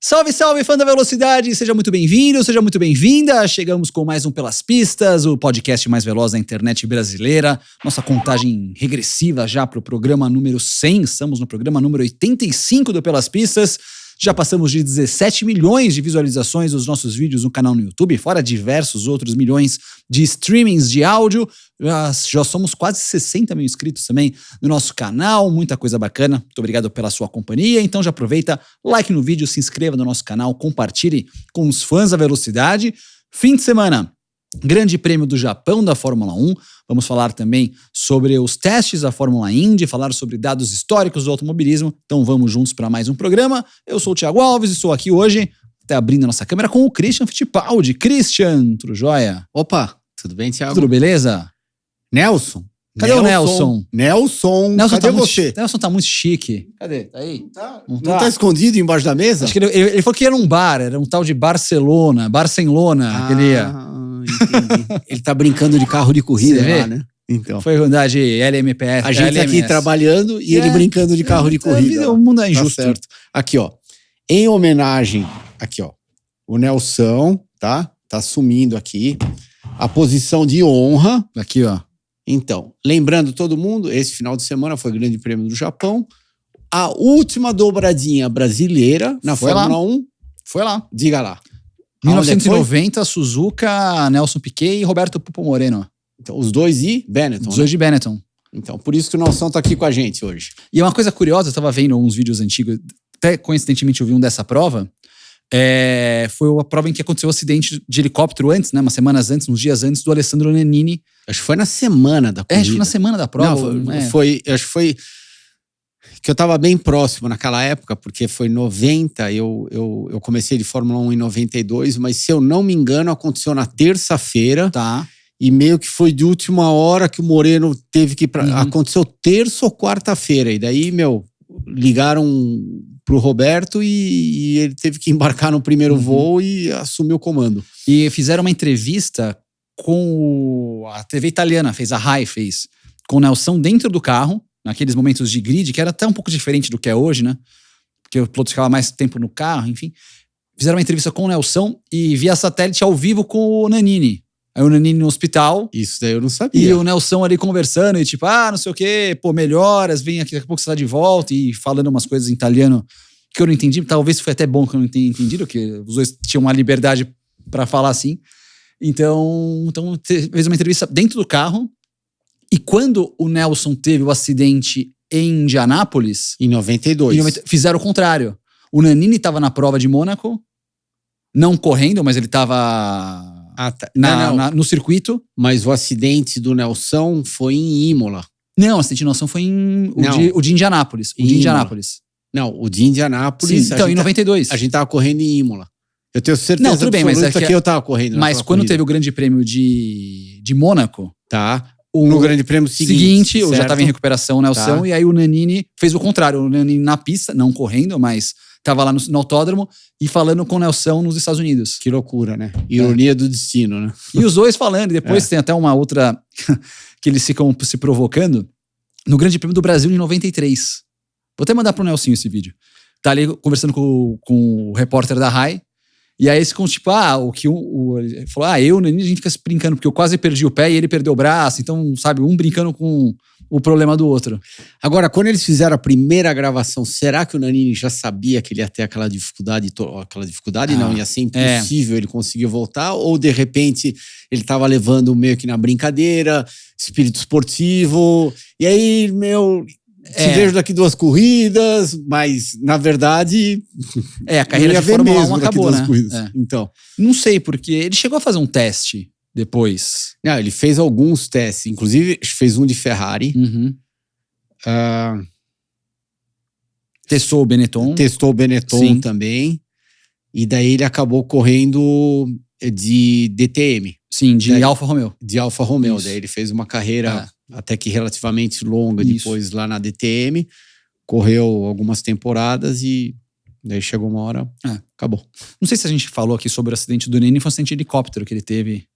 Salve, salve, fã da velocidade! Seja muito bem-vindo, seja muito bem-vinda! Chegamos com mais um Pelas Pistas, o podcast mais veloz da internet brasileira. Nossa contagem regressiva já para o programa número 100. Estamos no programa número 85 do Pelas Pistas. Já passamos de 17 milhões de visualizações dos nossos vídeos no canal no YouTube, fora diversos outros milhões de streamings de áudio. Já somos quase 60 mil inscritos também no nosso canal, muita coisa bacana. Muito obrigado pela sua companhia. Então já aproveita, like no vídeo, se inscreva no nosso canal, compartilhe com os fãs da velocidade. Fim de semana, Grande Prêmio do Japão da Fórmula 1. Vamos falar também sobre os testes da Fórmula Indy, falar sobre dados históricos do automobilismo. Então vamos juntos para mais um programa. Eu sou o Thiago Alves e estou aqui hoje, até abrindo a nossa câmera, com o Christian Fittipaldi. Christian, tudo jóia? Opa, tudo bem, Thiago? Tudo beleza? Nelson? Cadê o Nelson? Nelson, cadê você? Nelson tá muito chique. Cadê? Tá aí? Não tá escondido embaixo da mesa? Acho que ele falou que era um bar, era um tal de Barcelona, que ele ia. Entendi. Ele tá brincando de carro de corrida lá, né? Então. Foi andar de LMPS. A gente LMS. aqui trabalhando e ele brincando de carro de corrida. O mundo é injusto. Tá certo. Aqui, ó. Em homenagem, aqui, ó. O Nelson, tá? Tá assumindo aqui a posição de honra. Aqui, ó. Então, lembrando todo mundo, esse final de semana foi o Grande Prêmio do Japão. A última dobradinha brasileira na Fórmula 1. Foi lá. Diga lá. 1990, Suzuka, Nelson Piquet e Roberto Pupo Moreno. Então, os dois e Benetton. Os dois de Benetton. Então, por isso que o Nelson tá aqui com a gente hoje. E é uma coisa curiosa, eu tava vendo uns vídeos antigos, até coincidentemente eu vi um dessa prova. Foi a prova em que aconteceu o acidente de helicóptero antes, né? Umas semanas antes, uns dias antes, do Alessandro Nannini. Acho que foi na semana da corrida. Acho que foi na semana da prova. Não, acho que foi que eu tava bem próximo naquela época, porque foi 90, eu comecei de Fórmula 1 em 92, mas se eu não me engano, aconteceu na terça-feira. Tá. E meio que foi de última hora que o Moreno teve que ir pra... Aconteceu terça ou quarta-feira. E daí, ligaram pro Roberto e ele teve que embarcar no primeiro voo e assumir o comando. E fizeram uma entrevista com a TV italiana, a Rai fez, com o Nelson dentro do carro, naqueles momentos de grid, que era até um pouco diferente do que é hoje, né? Porque o piloto ficava mais tempo no carro, enfim. Fizeram uma entrevista com o Nelson e via satélite ao vivo com o Nannini. Aí o Nannini no hospital. Isso daí eu não sabia. E o Nelson ali conversando e tipo, não sei o quê, melhoras, vem aqui, daqui a pouco você tá de volta, e falando umas coisas em italiano que eu não entendi. Talvez foi até bom que eu não tenha entendido, porque os dois tinham uma liberdade pra falar assim. Então fez uma entrevista dentro do carro. E quando o Nelson teve o acidente em Indianápolis... Em 92. Fizeram o contrário. O Nannini estava na prova de Mônaco, não correndo, mas ele estava no circuito. Mas o acidente do Nelson foi em Imola. Não, o acidente do Nelson foi o de Indianápolis. O de Indianápolis. Não, o de Indianápolis... Sim, então, em 92. A gente tava correndo em Imola. Eu tenho certeza não, tudo bem, mas que eu tava correndo. Mas quando teve o Grande Prêmio de Mônaco... Tá. No Grande Prêmio seguinte eu já estava em recuperação, o Nelson, tá. E aí o Nannini fez o contrário. O Nannini na pista, não correndo, mas estava lá no autódromo e falando com o Nelson nos Estados Unidos. Que loucura, né? Ironia do destino, né? E os dois falando. E depois tem até uma outra que eles ficam se provocando. No Grande Prêmio do Brasil, em 93. Vou até mandar pro Nelson esse vídeo. Tá ali conversando com o repórter da Rai. E aí eles ficam tipo, ele falou, eu e o Nannini, a gente fica se brincando, porque eu quase perdi o pé e ele perdeu o braço. Então, sabe, um brincando com o problema do outro. Agora, quando eles fizeram a primeira gravação, será que o Nannini já sabia que ele ia ter aquela dificuldade? Não, ia ser impossível ele conseguir voltar? Ou, de repente, ele tava levando meio que na brincadeira, espírito esportivo, e aí, te vejo daqui 2 corridas, mas, na verdade... a carreira de Fórmula 1 acabou, né? Então. Não sei, porque ele chegou a fazer um teste depois. Não, ele fez alguns testes. Inclusive, fez um de Ferrari. Testou o Benetton. Testou o Benetton também. E daí ele acabou correndo de DTM. Sim, de Alfa Romeo. De Alfa Romeo. Daí ele fez uma carreira... até que relativamente longa depois lá na DTM, correu algumas temporadas e daí chegou uma hora, acabou. Não sei se a gente falou aqui sobre o acidente do Nini, foi um acidente de helicóptero que ele teve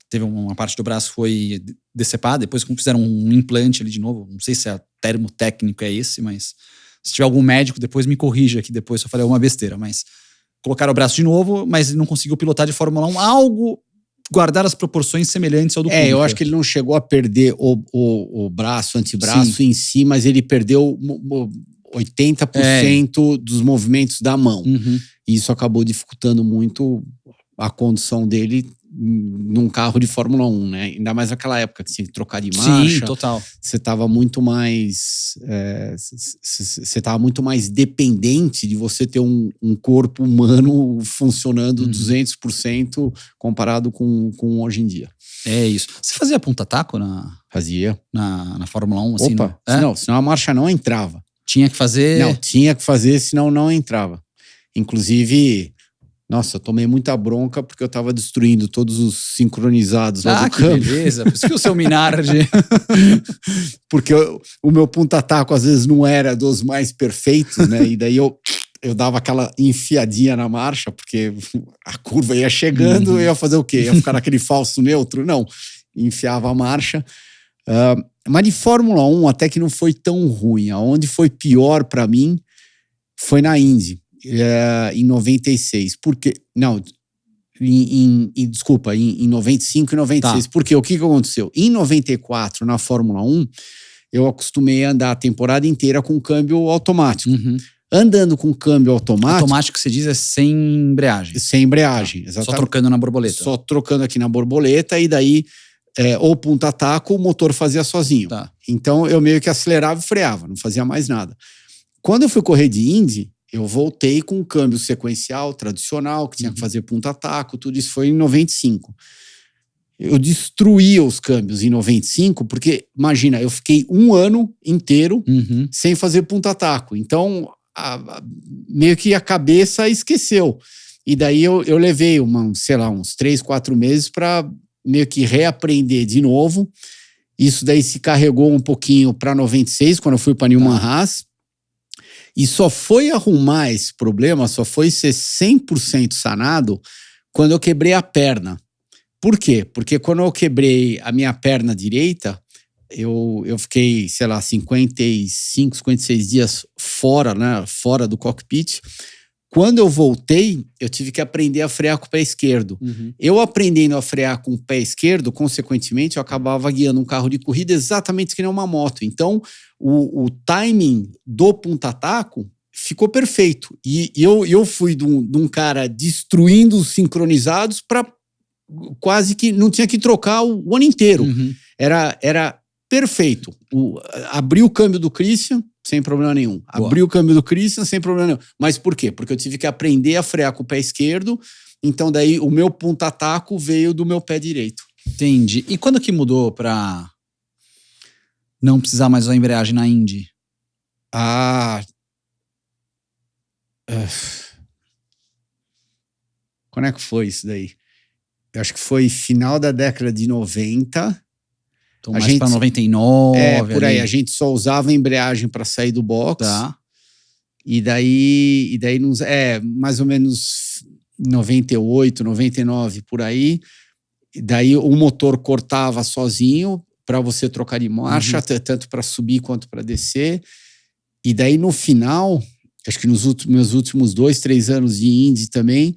teve uma parte do braço foi decepada, depois fizeram um implante ali de novo, não sei se o termo técnico é esse, mas Se tiver algum médico, depois me corrija aqui, depois se eu falei alguma besteira, mas colocaram o braço de novo, mas ele não conseguiu pilotar de Fórmula 1 algo, guardar as proporções semelhantes ao do Kubica. Eu acho que ele não chegou a perder o braço, antebraço em si, mas ele perdeu 80% dos movimentos da mão. E isso acabou dificultando muito a condução dele num carro de Fórmula 1, né? Ainda mais naquela época que você tinha que trocar de marcha. Sim, total. Você estava muito mais... você estava muito mais dependente de você ter um corpo humano funcionando 200% comparado com hoje em dia. É isso. Você fazia ponta-taco Fazia. Na Fórmula 1? Assim, Opa, senão a marcha não entrava. Tinha que fazer? Não, tinha que fazer, senão não entrava. Inclusive... Nossa, eu tomei muita bronca porque eu tava destruindo todos os sincronizados lá do câmbio. Beleza. Por isso que o seu Minardi... Porque o meu ponta-taco às vezes não era dos mais perfeitos, né? E daí eu dava aquela enfiadinha na marcha, porque a curva ia chegando, eu ia fazer o quê? Ia ficar naquele falso neutro? Não. Enfiava a marcha. Mas de Fórmula 1 até que não foi tão ruim. Aonde foi pior para mim foi na Indy. Em 96, porque não, desculpa, em 95 e 96, porque o que aconteceu? Em 94, na Fórmula 1, eu acostumei a andar a temporada inteira com câmbio automático. Andando com câmbio automático... Automático, você diz, é sem embreagem. Sem embreagem, exatamente. Só trocando na borboleta. Só trocando aqui na borboleta, e daí, ou ponta-taco, o motor fazia sozinho. Então, eu meio que acelerava e freava, não fazia mais nada. Quando eu fui correr de Indy, eu voltei com um câmbio sequencial, tradicional, que tinha que fazer ponta-taco, tudo isso foi em 95. Eu destruía os câmbios em 95, porque, imagina, eu fiquei um ano inteiro sem fazer ponta-taco. Então, meio que a cabeça esqueceu. E daí eu levei, uns 3, 4 meses para meio que reaprender de novo. Isso daí se carregou um pouquinho para 96, quando eu fui para Newman Haas. E só foi arrumar esse problema, só foi ser 100% sanado quando eu quebrei a perna. Por quê? Porque quando eu quebrei a minha perna direita, eu fiquei, 55, 56 dias fora, né, fora do cockpit. Quando eu voltei, eu tive que aprender a frear com o pé esquerdo. Eu aprendendo a frear com o pé esquerdo, consequentemente, eu acabava guiando um carro de corrida exatamente que nem uma moto. Então, o timing do ponta-taco ficou perfeito. E eu fui de um cara destruindo os sincronizados para quase que não tinha que trocar o ano inteiro. Era perfeito. Abri o câmbio do Christian, sem problema nenhum. Abri o câmbio do Christian, sem problema nenhum. Mas por quê? Porque eu tive que aprender a frear com o pé esquerdo, então daí o meu ponta-taco veio do meu pé direito. Entendi. E quando que mudou pra não precisar mais usar embreagem na Indy? Quando é que foi isso daí? Eu acho que foi final da década de 90. Então, mais para 99. Por aí. A gente só usava embreagem para sair do box. E daí mais ou menos 98, 99, por aí. E daí o motor cortava sozinho para você trocar de marcha, tanto para subir quanto para descer. E daí no final, acho que nos meus últimos 2, 3 anos de Indy também,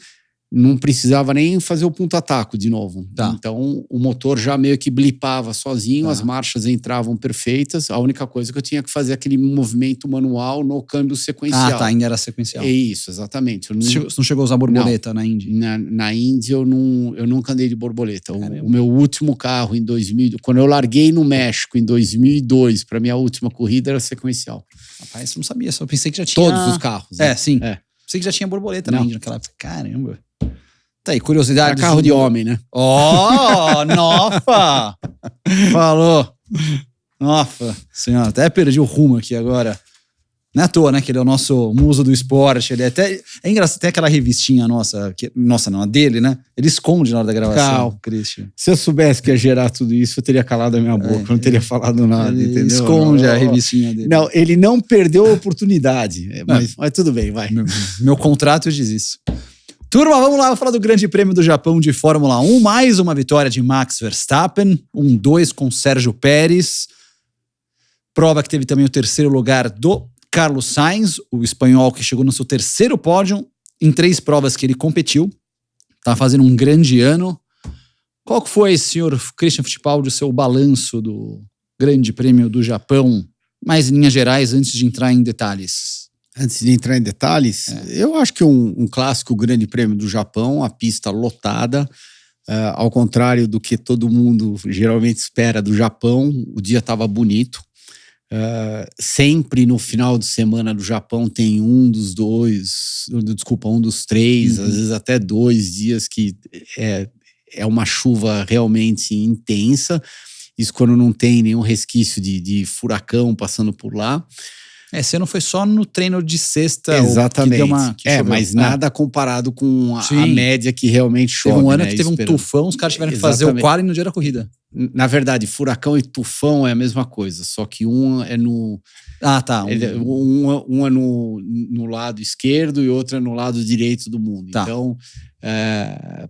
não precisava nem fazer o ponta-taco de novo. Então, o motor já meio que blipava sozinho, as marchas entravam perfeitas. A única coisa que eu tinha que fazer aquele movimento manual no câmbio sequencial. Ainda era sequencial. É isso, exatamente. Você não chegou a usar borboleta na Indy? Na Indy eu nunca andei de borboleta. O meu último carro em 2000, quando eu larguei no México em 2002 para minha última corrida, era sequencial. Rapaz, eu não sabia, só pensei que já tinha... Todos os carros. Sim. Pensei que já tinha borboleta na Indy naquela época. Caramba. Tá aí, curiosidade. Era carro de homem, né? Nossa! Falou. Nossa senhora, até perdi o rumo aqui agora. Não é à toa, né? Que ele é o nosso muso do esporte. Ele é engraçado, tem aquela revistinha nossa, a dele, né? Ele esconde na hora da gravação, Christian. Se eu soubesse que ia gerar tudo isso, eu teria calado a minha boca, não teria falado nada, ele entendeu? Esconde a revistinha dele. Não, ele não perdeu a oportunidade, mas tudo bem, vai. Meu contrato diz isso. Turma, vamos lá falar do Grande Prêmio do Japão de Fórmula 1. Mais uma vitória de Max Verstappen. 1-2 com Sérgio Pérez. Prova que teve também o terceiro lugar do Carlos Sainz, o espanhol que chegou no seu 3º pódio em 3 provas que ele competiu. Tá fazendo um grande ano. Qual que foi, senhor Christian Fittipaldi, o seu balanço do Grande Prêmio do Japão, mais em linhas gerais, antes de entrar em detalhes? Antes de entrar em detalhes, eu acho que um clássico Grande Prêmio do Japão, a pista lotada, ao contrário do que todo mundo geralmente espera do Japão, o dia estava bonito. Sempre no final de semana do Japão tem um dos 3, às vezes até 2 dias que é uma chuva realmente intensa. Isso quando não tem nenhum resquício de furacão passando por lá. Esse ano foi só no treino de sexta. Exatamente. Que mas nada comparado com a média que realmente chove. Teve um ano que teve um tufão, os caras tiveram que fazer o quali no dia da corrida. Na verdade, furacão e tufão é a mesma coisa, só que um é no... tá. Um é no lado esquerdo e outro é no lado direito do mundo. Tá. Então,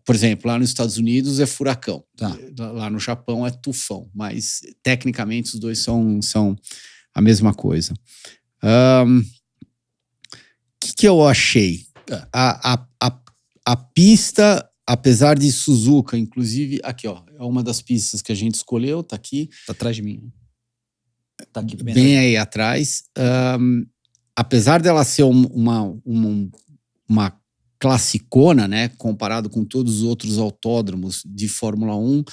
por exemplo, lá nos Estados Unidos é furacão. Tá. Lá no Japão é tufão, mas tecnicamente os dois são a mesma coisa. Que eu achei? A pista, apesar de Suzuka, inclusive, aqui ó, é uma das pistas que a gente escolheu, tá aqui. Tá atrás de mim. Tá aqui bem aí atrás. Apesar dela ser uma classicona, né, comparado com todos os outros autódromos de Fórmula 1,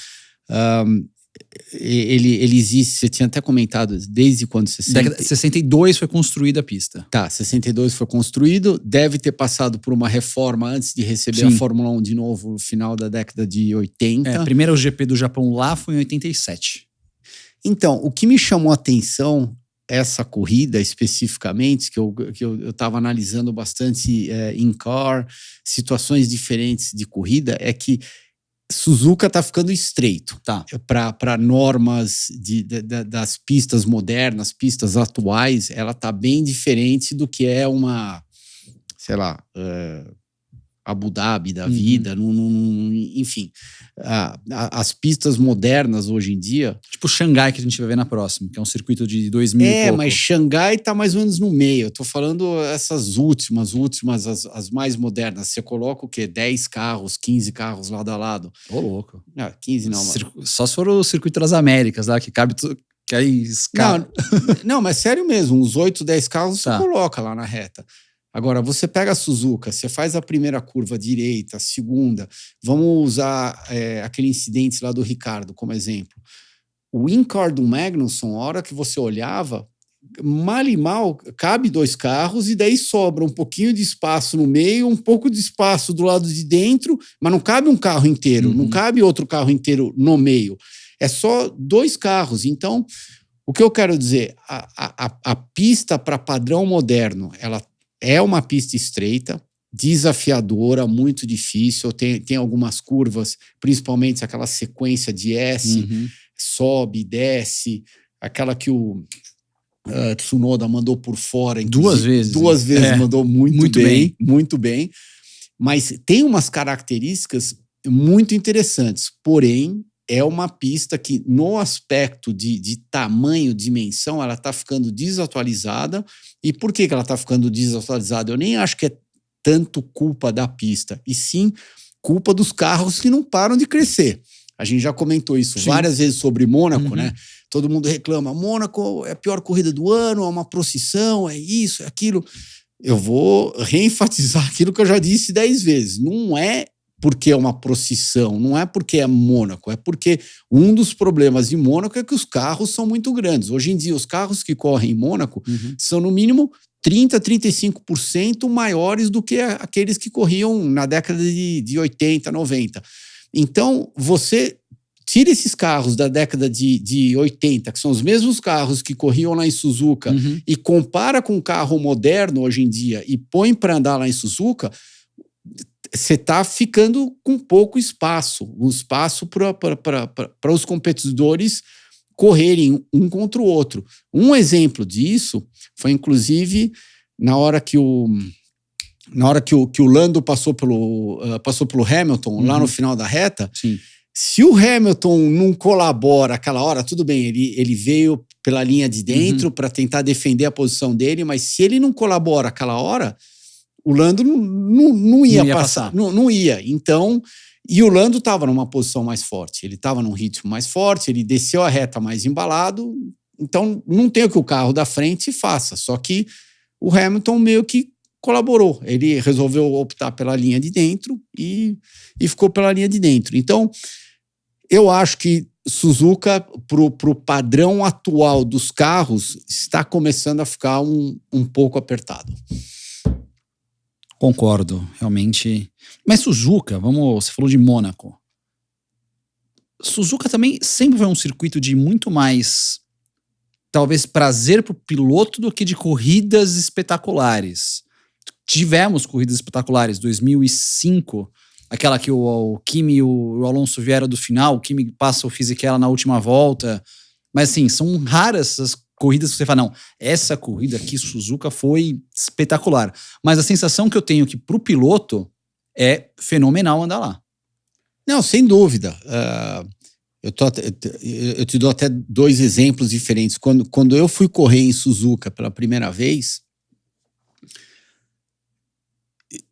ele existe, você tinha até comentado, desde quando? Década de 62 foi construída a pista. Tá, 62 foi construído, deve ter passado por uma reforma antes de receber a Fórmula 1 de novo no final da década de 80. A primeira GP do Japão lá foi em 87. Então, o que me chamou a atenção, essa corrida especificamente, que eu estava analisando bastante in-car, situações diferentes de corrida, é que Suzuka está ficando estreito para normas das pistas modernas, pistas atuais. Ela está bem diferente do que é uma, sei lá, Abu Dhabi da vida, enfim. As pistas modernas hoje em dia... Tipo Xangai, que a gente vai ver na próxima, que é um circuito de 2000 e pouco. Mas Xangai tá mais ou menos no meio. Eu tô falando essas últimas, as mais modernas. Você coloca o quê? 10 carros, 15 carros lado a lado. Ô, louco. 15 não. Só se for o Circuito das Américas, lá, que cabe... Que aí escala. Não, mas sério mesmo. Uns 8, 10 carros você coloca lá na reta. Agora, você pega a Suzuka, você faz a primeira curva direita, a segunda, vamos usar aquele incidente lá do Ricardo como exemplo. O in-car do Magnussen, a hora que você olhava, mal e mal, cabe 2 carros e daí sobra um pouquinho de espaço no meio, um pouco de espaço do lado de dentro, mas não cabe um carro inteiro, não cabe outro carro inteiro no meio. É só 2 carros. Então, o que eu quero dizer, a pista para padrão moderno, ela é uma pista estreita, desafiadora, muito difícil. Tem algumas curvas, principalmente aquela sequência de S, sobe, desce, aquela que o Tsunoda mandou por fora. 2 vezes. 2 vezes mandou muito bem. Mas tem umas características muito interessantes, porém é uma pista que, no aspecto de tamanho, dimensão, ela está ficando desatualizada. E por que ela está ficando desatualizada? Eu nem acho que é tanto culpa da pista, e sim culpa dos carros que não param de crescer. A gente já comentou isso várias vezes sobre Mônaco, né? Todo mundo reclama, Mônaco é a pior corrida do ano, é uma procissão, é isso, é aquilo. Eu vou reenfatizar aquilo que eu já disse 10 vezes. Não é porque é uma procissão, não é porque é Mônaco, é porque um dos problemas de Mônaco é que os carros são muito grandes. Hoje em dia, os carros que correm em Mônaco são no mínimo 30%, 35% maiores do que aqueles que corriam na década de 80, 90. Então, você tira esses carros da década de 80, que são os mesmos carros que corriam lá em Suzuka, e compara com um carro moderno hoje em dia e põe para andar lá em Suzuka, você está ficando com pouco espaço, um espaço para os competidores correrem um contra o outro. Um exemplo disso foi, inclusive, na hora que o Lando passou pelo Hamilton, lá no final da reta. Sim. Se o Hamilton não colabora aquela hora, tudo bem, ele veio pela linha de dentro para tentar defender a posição dele, mas se ele não colabora aquela hora, o Lando não ia passar. Não ia. Então, e o Lando estava numa posição mais forte, ele estava num ritmo mais forte, ele desceu a reta mais embalado, então não tem o que o carro da frente faça, só que o Hamilton meio que colaborou, ele resolveu optar pela linha de dentro e ficou pela linha de dentro. Então, eu acho que Suzuka, pro padrão atual dos carros, está começando a ficar um pouco apertado. Concordo, realmente. Mas Suzuka, você falou de Mônaco. Suzuka também sempre foi um circuito de muito mais, talvez, prazer pro piloto do que de corridas espetaculares. Tivemos corridas espetaculares, 2005, aquela que o Kimi e o Alonso vieram do final, o Kimi passa o Fisichella na última volta, mas assim, são raras as corridas que você fala, não, essa corrida aqui, Suzuka, foi espetacular. Mas a sensação que eu tenho que pro piloto é fenomenal andar lá. Não, sem dúvida. Eu te dou até 2 exemplos diferentes. Quando eu fui correr em Suzuka pela primeira vez,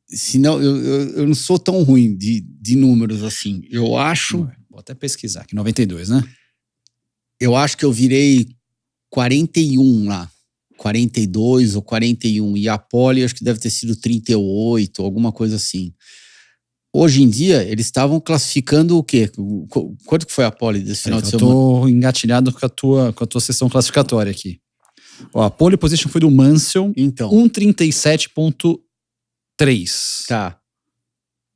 senão eu não sou tão ruim de números assim. Eu acho... Vou até pesquisar aqui, 92, né? Eu acho que eu virei 41 lá. 42 ou 41. E a pole acho que deve ter sido 38, alguma coisa assim. Hoje em dia, eles estavam classificando o quê? Quanto que foi a pole desse final de semana? Eu tô engatilhado com a tua sessão classificatória aqui. Ó, a pole position foi do Mansell, então, 1:37.3. Tá.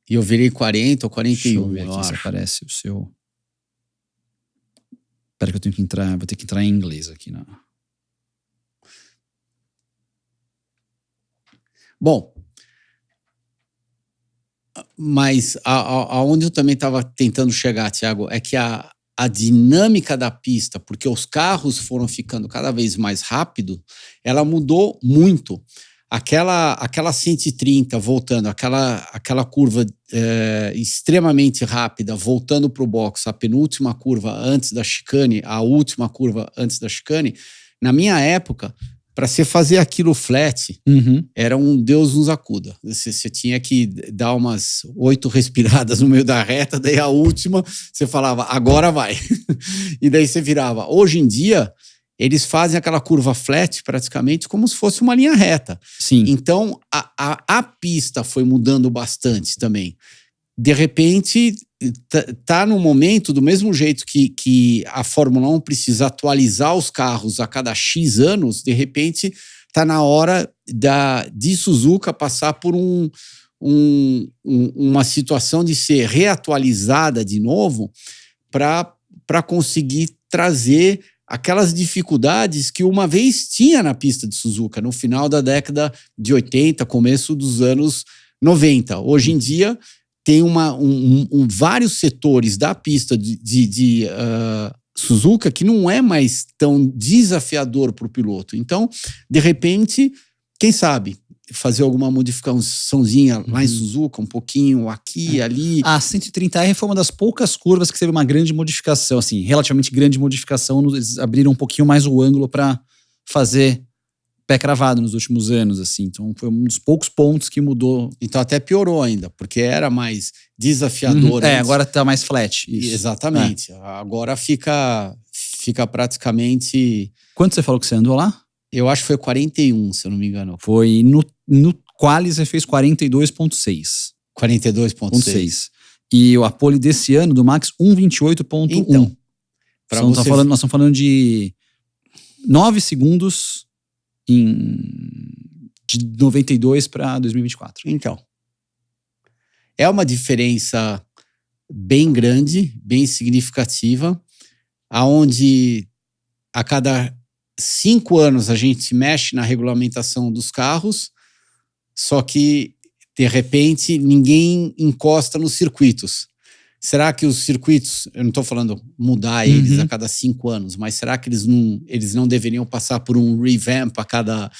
E eu virei 40 ou 41. Deixa eu ver aqui se aparece o seu... Espera que eu tenho que entrar, vou ter que entrar em inglês aqui, não. Bom, mas aonde eu também estava tentando chegar, Thiago, é que a dinâmica da pista, porque os carros foram ficando cada vez mais rápido, ela mudou muito. Aquela 130 voltando, aquela curva extremamente rápida, voltando para o box, a penúltima curva antes da chicane, a última curva antes da chicane, na minha época, para você fazer aquilo flat, era um Deus nos acuda. Você tinha que dar umas 8 respiradas no meio da reta, daí a última, você falava, agora vai. E daí você virava. Hoje em dia, eles fazem aquela curva flat praticamente como se fosse uma linha reta. Sim. Então, a pista foi mudando bastante também. De repente, tá no momento, do mesmo jeito que a Fórmula 1 precisa atualizar os carros a cada X anos, de repente tá na hora de Suzuka passar por uma situação de ser reatualizada de novo para conseguir trazer aquelas dificuldades que uma vez tinha na pista de Suzuka, no final da década de 80, começo dos anos 90. Hoje em dia, tem vários setores da pista de Suzuka que não é mais tão desafiador para o piloto. Então, de repente, quem sabe fazer alguma modificaçãozinha lá em Suzuka, um pouquinho aqui, ali. A 130R foi uma das poucas curvas que teve uma grande modificação, assim, relativamente grande modificação. Eles abriram um pouquinho mais o ângulo para fazer pé cravado nos últimos anos, assim. Então foi um dos poucos pontos que mudou. Então até piorou ainda, porque era mais desafiador. Agora tá mais flat. Isso. Exatamente. Agora fica praticamente... Quanto você falou que você andou lá? Eu acho que foi 41, se eu não me engano. Foi no quali você fez 42.6. 42.6. E a pole desse ano do Max 1:28.1. Então, nós estamos falando de 9 segundos de 92 para 2024. Então, é uma diferença bem grande, bem significativa, aonde a cada 5 anos a gente mexe na regulamentação dos carros, só que, de repente, ninguém encosta nos circuitos. Será que os circuitos, eu não estou falando mudar eles a cada 5 anos, mas será que eles não deveriam passar por um revamp a cada,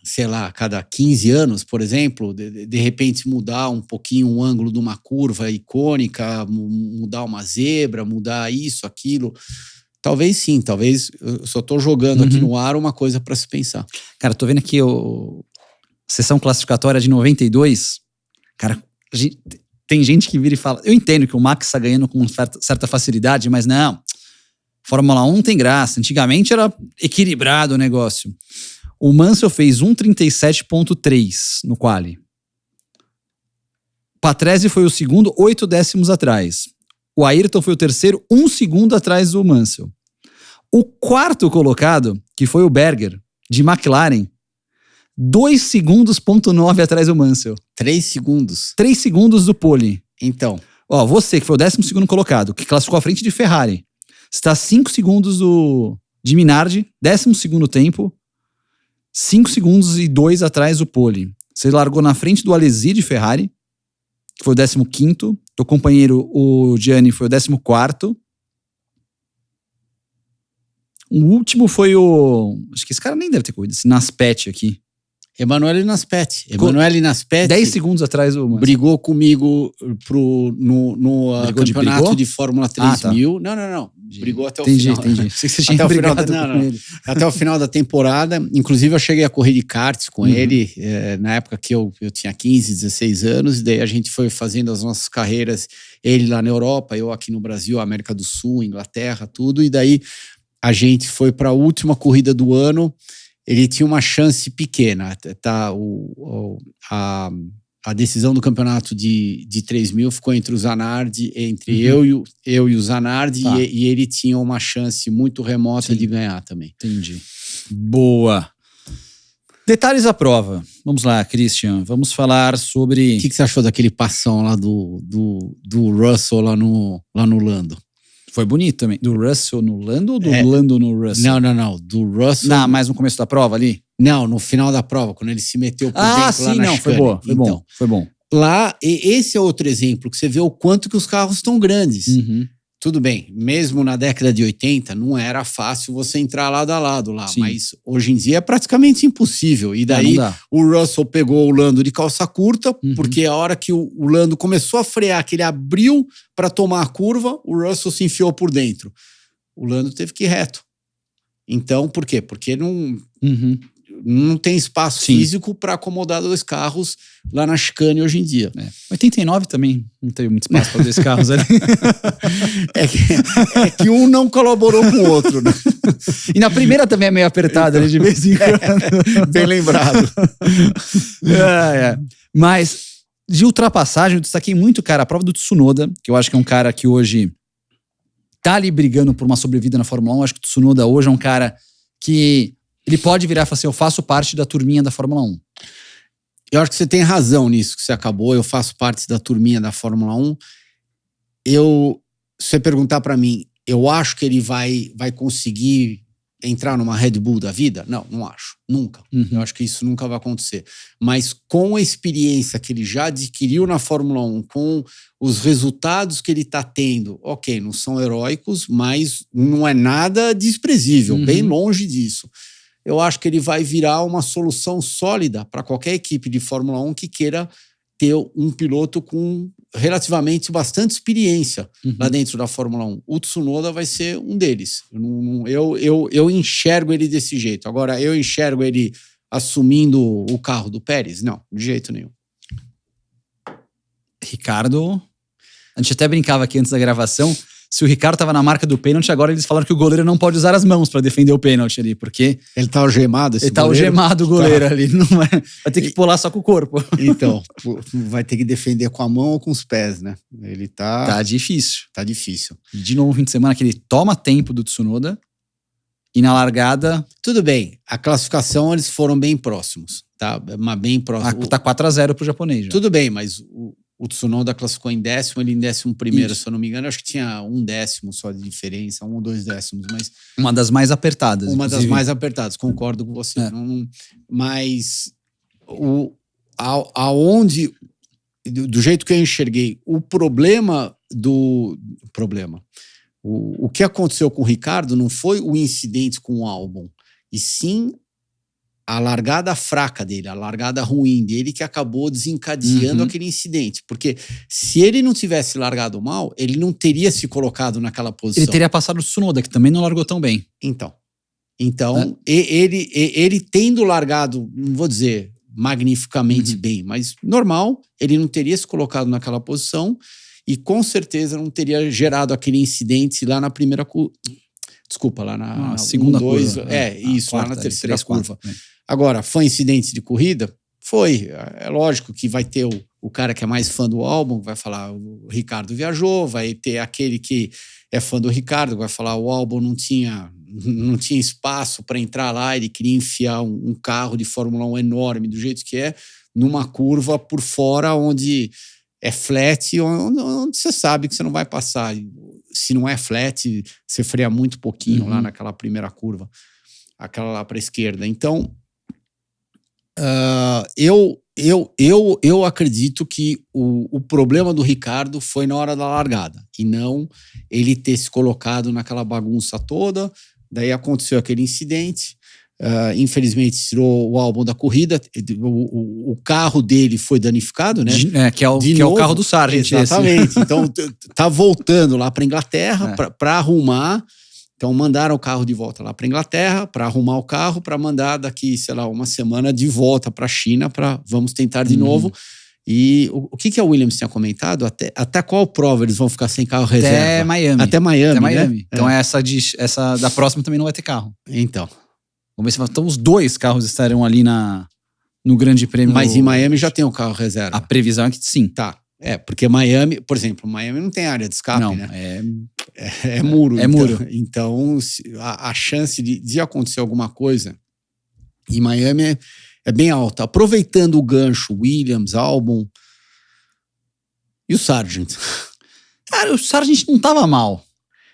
sei lá, a cada 15 anos, por exemplo? De repente mudar um pouquinho o ângulo de uma curva icônica, mudar uma zebra, mudar isso, aquilo. Talvez sim, talvez eu só tô jogando aqui no ar uma coisa para se pensar. Cara, tô vendo aqui sessão classificatória de 92. Cara, tem gente que vira e fala... Eu entendo que o Max tá ganhando com certa facilidade, mas não. Fórmula 1 tem graça. Antigamente era equilibrado o negócio. O Mansell fez 1:37.3 no quali. Patrese foi o segundo, 8 décimos atrás. O Ayrton foi o terceiro, 1 segundo atrás do Mansell. O quarto colocado, que foi o Berger, de McLaren, 2 segundos,9 atrás do Mansell. 3 segundos. 3 segundos do pole. Então. Ó, você que foi o 12º colocado, que classificou à frente de Ferrari, está 5 segundos de Minardi, 12º tempo, 5 segundos e 2 atrás do pole. Você largou na frente do Alesi de Ferrari, que foi o 15º. Teu companheiro, o Gianni, foi o 14º. O último foi acho que esse cara nem deve ter corrido, esse Naspet aqui. Emanuele Naspet. 10 segundos atrás do Mansell. Brigou comigo no campeonato de Fórmula 3000. Tá. Não. Brigou até o final. Entendi. Sei que você tinha brigado com ele. Até o final da temporada. Inclusive, eu cheguei a correr de karts com ele, na época que eu tinha 15, 16 anos. E daí a gente foi fazendo as nossas carreiras, ele lá na Europa, eu aqui no Brasil, América do Sul, Inglaterra, tudo. E daí a gente foi para a última corrida do ano. Ele tinha uma chance pequena, tá? A decisão do campeonato de 3.000 ficou entre o Zanardi, eu e o Zanardi, tá. e ele tinha uma chance muito remota de ganhar também. Entendi. Boa. Detalhes da prova. Vamos lá, Christian. Vamos falar sobre... O que você achou daquele passão lá do Russell lá no Lando? Foi bonito também. Do Russell no Lando ou do Lando no Russell? Não. Do Russell... Não, mais no começo da prova ali? Não, no final da prova, quando ele se meteu por dentro lá na chicane. Foi bom. Lá, esse é outro exemplo, que você vê o quanto que os carros estão grandes. Tudo bem, mesmo na década de 80, não era fácil você entrar lado a lado lá, Sim. mas hoje em dia é praticamente impossível. E daí o Russell pegou o Lando de calça curta, porque a hora que o Lando começou a frear, que ele abriu para tomar a curva, o Russell se enfiou por dentro. O Lando teve que ir reto. Então, por quê? Porque não tem espaço físico para acomodar 2 carros lá na chicane hoje em dia. 89 também não teve muito espaço para 2 carros ali. é que um não colaborou com o outro, né? E na primeira também é meio apertado ali de vez em quando. Bem lembrado. Mas de ultrapassagem, eu destaquei muito, cara, a prova do Tsunoda, que eu acho que é um cara que hoje tá ali brigando por uma sobrevida na Fórmula 1. Eu acho que o Tsunoda hoje é um cara que ele pode virar e falar assim, eu faço parte da turminha da Fórmula 1. Eu acho que você tem razão nisso que você acabou. Eu faço parte da turminha da Fórmula 1. Se você perguntar para mim, eu acho que ele vai conseguir entrar numa Red Bull da vida? Não acho. Nunca. Eu acho que isso nunca vai acontecer. Mas com a experiência que ele já adquiriu na Fórmula 1, com os resultados que ele está tendo, ok, não são heróicos, mas não é nada desprezível, bem longe disso. Eu acho que ele vai virar uma solução sólida para qualquer equipe de Fórmula 1 que queira ter um piloto com relativamente bastante experiência lá dentro da Fórmula 1. O Tsunoda vai ser um deles. Eu enxergo ele desse jeito. Agora, eu enxergo ele assumindo o carro do Pérez? Não, de jeito nenhum. Ricardo, a gente até brincava aqui antes da gravação, se o Ricardo tava na marca do pênalti, agora eles falaram que o goleiro não pode usar as mãos para defender o pênalti ali, porque... Ele tá algemado esse goleiro? Ele tá algemado o goleiro ali, não vai ter que pular só com o corpo. Então, vai ter que defender com a mão ou com os pés, né? Ele tá... Tá difícil. Tá difícil. E de novo, fim de semana que ele toma tempo do Tsunoda e na largada... Tudo bem, a classificação eles foram bem próximos, tá? Mas bem próximo. Tá 4-0 pro japonês já. Tudo bem, mas... O Tsunoda classificou em 10º, ele em 11º, se eu não me engano. Eu acho que tinha 1 décimo só de diferença, 1 ou 2 décimos. Mas uma das mais apertadas. Uma das mais apertadas, concordo com você. Mas aonde, do jeito que eu enxerguei, o que aconteceu com o Ricardo não foi o incidente com o Albon, e sim a largada fraca dele, a largada ruim dele que acabou desencadeando aquele incidente. Porque se ele não tivesse largado mal, ele não teria se colocado naquela posição. Ele teria passado o Tsunoda, que também não largou tão bem. Então ele tendo largado, não vou dizer magnificamente bem, mas normal, ele não teria se colocado naquela posição e com certeza não teria gerado aquele incidente lá na primeira curva. Desculpa, lá na segunda curva. Lá na terceira curva. Agora, foi incidente de corrida? Foi. É lógico que vai ter o cara que é mais fã do álbum, vai falar o Ricardo viajou, vai ter aquele que é fã do Ricardo, vai falar o álbum não tinha espaço para entrar lá, ele queria enfiar um carro de Fórmula 1 enorme, do jeito que é, numa curva por fora onde é flat, onde você sabe que você não vai passar. Se não é flat, você freia muito pouquinho lá naquela primeira curva, aquela lá para a esquerda. Então, eu acredito que o problema do Ricardo foi na hora da largada e não ele ter se colocado naquela bagunça toda. Daí aconteceu aquele incidente. Infelizmente tirou o álbum da corrida. O carro dele foi danificado, né? Que é o carro do Sargent. Exatamente. Então tá voltando lá para Inglaterra para arrumar. Então mandaram o carro de volta lá para Inglaterra para arrumar o carro, para mandar daqui, sei lá, uma semana de volta para a China, para vamos tentar de novo. E o que a Williams tinha comentado? Até qual prova eles vão ficar sem carro reserva? Até Miami. Né? Então essa da próxima também não vai ter carro. Então. Vamos ver se então, os dois carros estarão ali no Grande Prêmio. Mas em Miami já tem um carro reserva. A previsão é que sim. Tá. Porque Miami, por exemplo, Miami não tem área de escape, não, né? É muro. É muro. Então, a chance de acontecer alguma coisa em Miami é bem alta. Aproveitando o gancho, Williams, Albon e o Sargent. Cara, o Sargent não tava mal.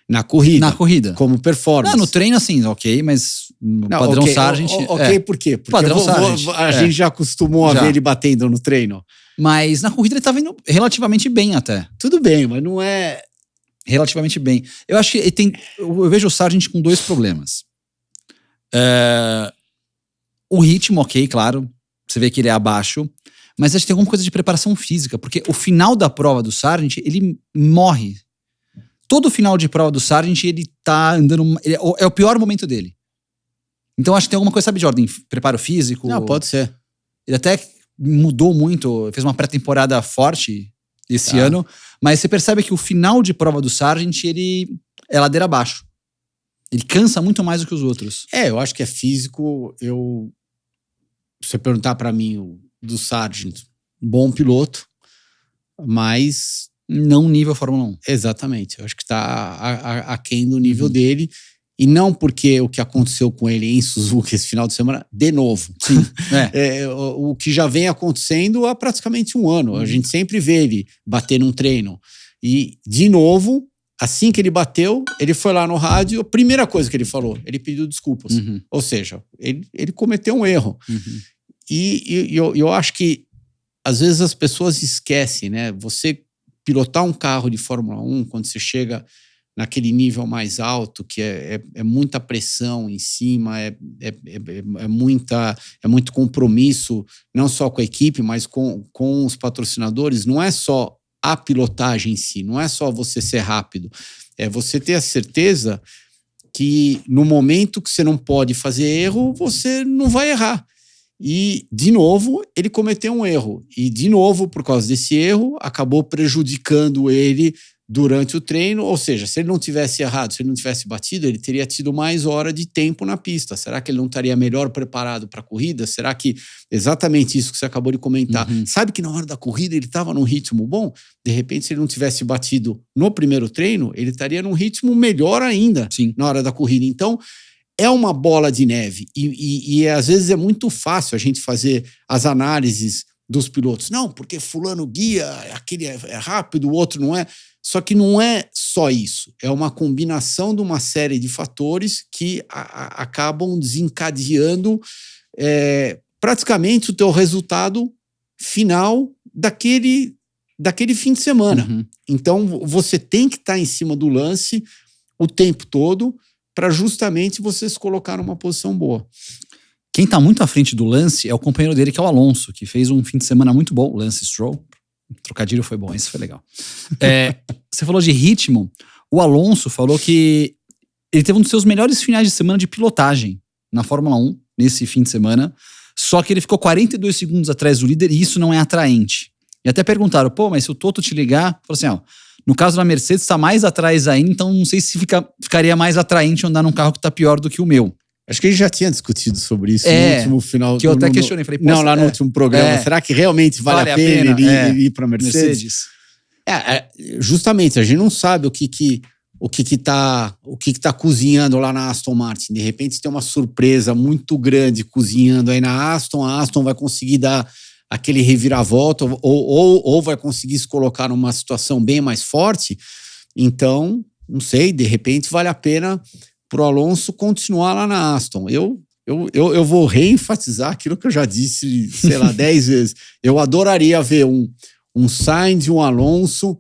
Na corrida. Como performance. No treino, assim, ok, mas no padrão Sargent... Ok, por quê? Porque padrão Sargent. A gente já acostumou a ver ele batendo no treino. Mas na corrida ele tava indo relativamente bem até. Tudo bem, mas não é... Relativamente bem. Eu acho que eu vejo o Sargent com dois problemas. O ritmo, ok, claro. Você vê que ele é abaixo. Mas acho que tem alguma coisa de preparação física. Porque o final da prova do Sargent, ele morre. Todo final de prova do Sargent, ele tá andando... é o pior momento dele. Então acho que tem alguma coisa, sabe, de ordem? Preparo físico. Não, pode ser. Ele até mudou muito. Fez uma pré-temporada forte esse ano. Mas você percebe que o final de prova do Sargent, ele é ladeira abaixo. Ele cansa muito mais do que os outros. Eu acho que é físico. Se você perguntar pra mim do Sargent, bom piloto, mas... Não nível Fórmula 1. Exatamente. Eu acho que tá aquém do nível dele. E não porque o que aconteceu com ele em Suzuka esse final de semana, de novo. Sim. O que já vem acontecendo há praticamente um ano. A gente sempre vê ele bater num treino. E, de novo, assim que ele bateu, ele foi lá no rádio, a primeira coisa que ele falou, ele pediu desculpas. Ou seja, ele cometeu um erro. E eu acho que, às vezes, as pessoas esquecem, né? Você pilotar um carro de Fórmula 1, quando você chega naquele nível mais alto, que é muita pressão em cima, é muito compromisso, não só com a equipe, mas com os patrocinadores. Não é só a pilotagem em si, não é só você ser rápido. É você ter a certeza que no momento que você não pode fazer erro, você não vai errar. E, de novo, ele cometeu um erro. E, de novo, por causa desse erro, acabou prejudicando ele durante o treino. Ou seja, se ele não tivesse errado, se ele não tivesse batido, ele teria tido mais hora de tempo na pista. Será que ele não estaria melhor preparado para a corrida? Será que exatamente isso que você acabou de comentar? Sabe que na hora da corrida ele estava num ritmo bom? De repente, se ele não tivesse batido no primeiro treino, ele estaria num ritmo melhor ainda na hora da corrida. Então, é uma bola de neve e às vezes é muito fácil a gente fazer as análises dos pilotos. Não, porque fulano guia, aquele é rápido, o outro não é. Só que não é só isso. É uma combinação de uma série de fatores que acabam desencadeando praticamente o teu resultado final daquele fim de semana. Então, você tem que estar em cima do lance o tempo todo para justamente você se colocar numa posição boa. Quem tá muito à frente do Lance é o companheiro dele, que é o Alonso, que fez um fim de semana muito bom. Lance Stroll. O trocadilho foi bom, isso foi legal. Você falou de ritmo. O Alonso falou que ele teve um dos seus melhores finais de semana de pilotagem na Fórmula 1, nesse fim de semana. Só que ele ficou 42 segundos atrás do líder e isso não é atraente. E até perguntaram, pô, mas se o Toto te ligar... Falou assim, ó, no caso da Mercedes tá mais atrás ainda, então não sei se ficaria mais atraente andar num carro que tá pior do que o meu. Acho que a gente já tinha discutido sobre isso no último final. Que eu até questionei. Falei, lá no último programa. Será que realmente vale a pena ele ir para a Mercedes? Justamente, a gente não sabe o que tá cozinhando lá na Aston Martin. De repente tem uma surpresa muito grande cozinhando aí na Aston. A Aston vai conseguir dar aquele reviravolta ou vai conseguir se colocar numa situação bem mais forte. Então, não sei, de repente vale a pena pro Alonso continuar lá na Aston. Eu vou reenfatizar aquilo que eu já disse, 10 vezes. Eu adoraria ver um Sainz e um Alonso.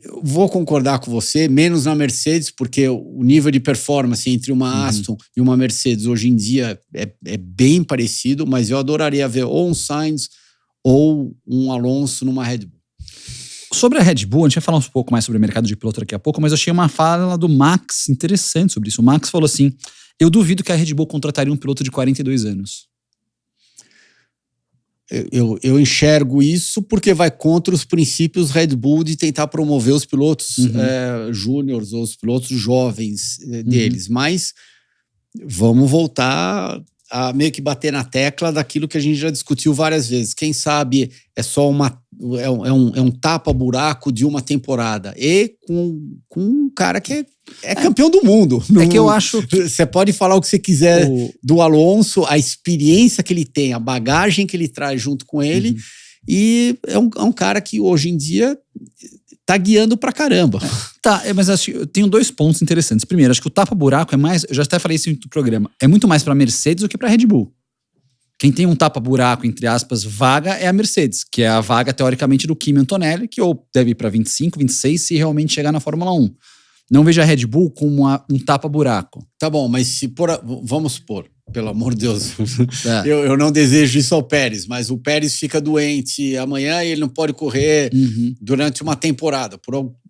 Eu vou concordar com você, menos na Mercedes, porque o nível de performance entre uma Aston e uma Mercedes hoje em dia é bem parecido, mas eu adoraria ver ou um Sainz ou um Alonso numa Red Bull. Sobre a Red Bull, a gente vai falar um pouco mais sobre o mercado de piloto daqui a pouco, mas eu achei uma fala do Max interessante sobre isso. O Max falou assim, eu duvido que a Red Bull contrataria um piloto de 42 anos. Eu enxergo isso porque vai contra os princípios Red Bull de tentar promover os pilotos júniores ou os pilotos jovens deles. Mas vamos voltar a meio que bater na tecla daquilo que a gente já discutiu várias vezes. Quem sabe é só um tapa-buraco de uma temporada. E com um cara que é campeão do mundo. Que eu acho... Você pode falar o que você quiser do Alonso, a experiência que ele tem, a bagagem que ele traz junto com ele. E é um cara que hoje em dia tá guiando pra caramba. Mas acho que eu tenho 2 pontos interessantes. Primeiro, acho que o tapa-buraco é mais... Eu já até falei isso no programa. É muito mais pra Mercedes do que pra Red Bull. Quem tem um tapa-buraco, entre aspas, vaga é a Mercedes, que é a vaga, teoricamente, do Kimi Antonelli, que ou deve ir pra 25, 26, se realmente chegar na Fórmula 1. Não vejo a Red Bull como um tapa-buraco. Tá bom, mas vamos supor, pelo amor de Deus, eu não desejo isso ao Pérez, mas o Pérez fica doente amanhã e ele não pode correr durante uma temporada,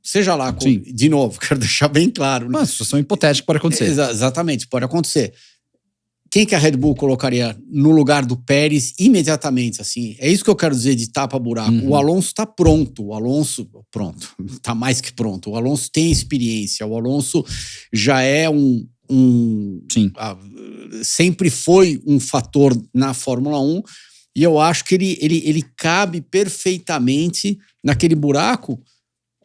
seja lá, de novo, quero deixar bem claro. Uma situação hipotética pode acontecer. Exatamente, pode acontecer. Quem que a Red Bull colocaria no lugar do Pérez imediatamente, assim? É isso que eu quero dizer de tapa-buraco. O Alonso tá pronto. Tá mais que pronto. O Alonso tem experiência. O Alonso já é sempre foi um fator na Fórmula 1 e eu acho que ele cabe perfeitamente naquele buraco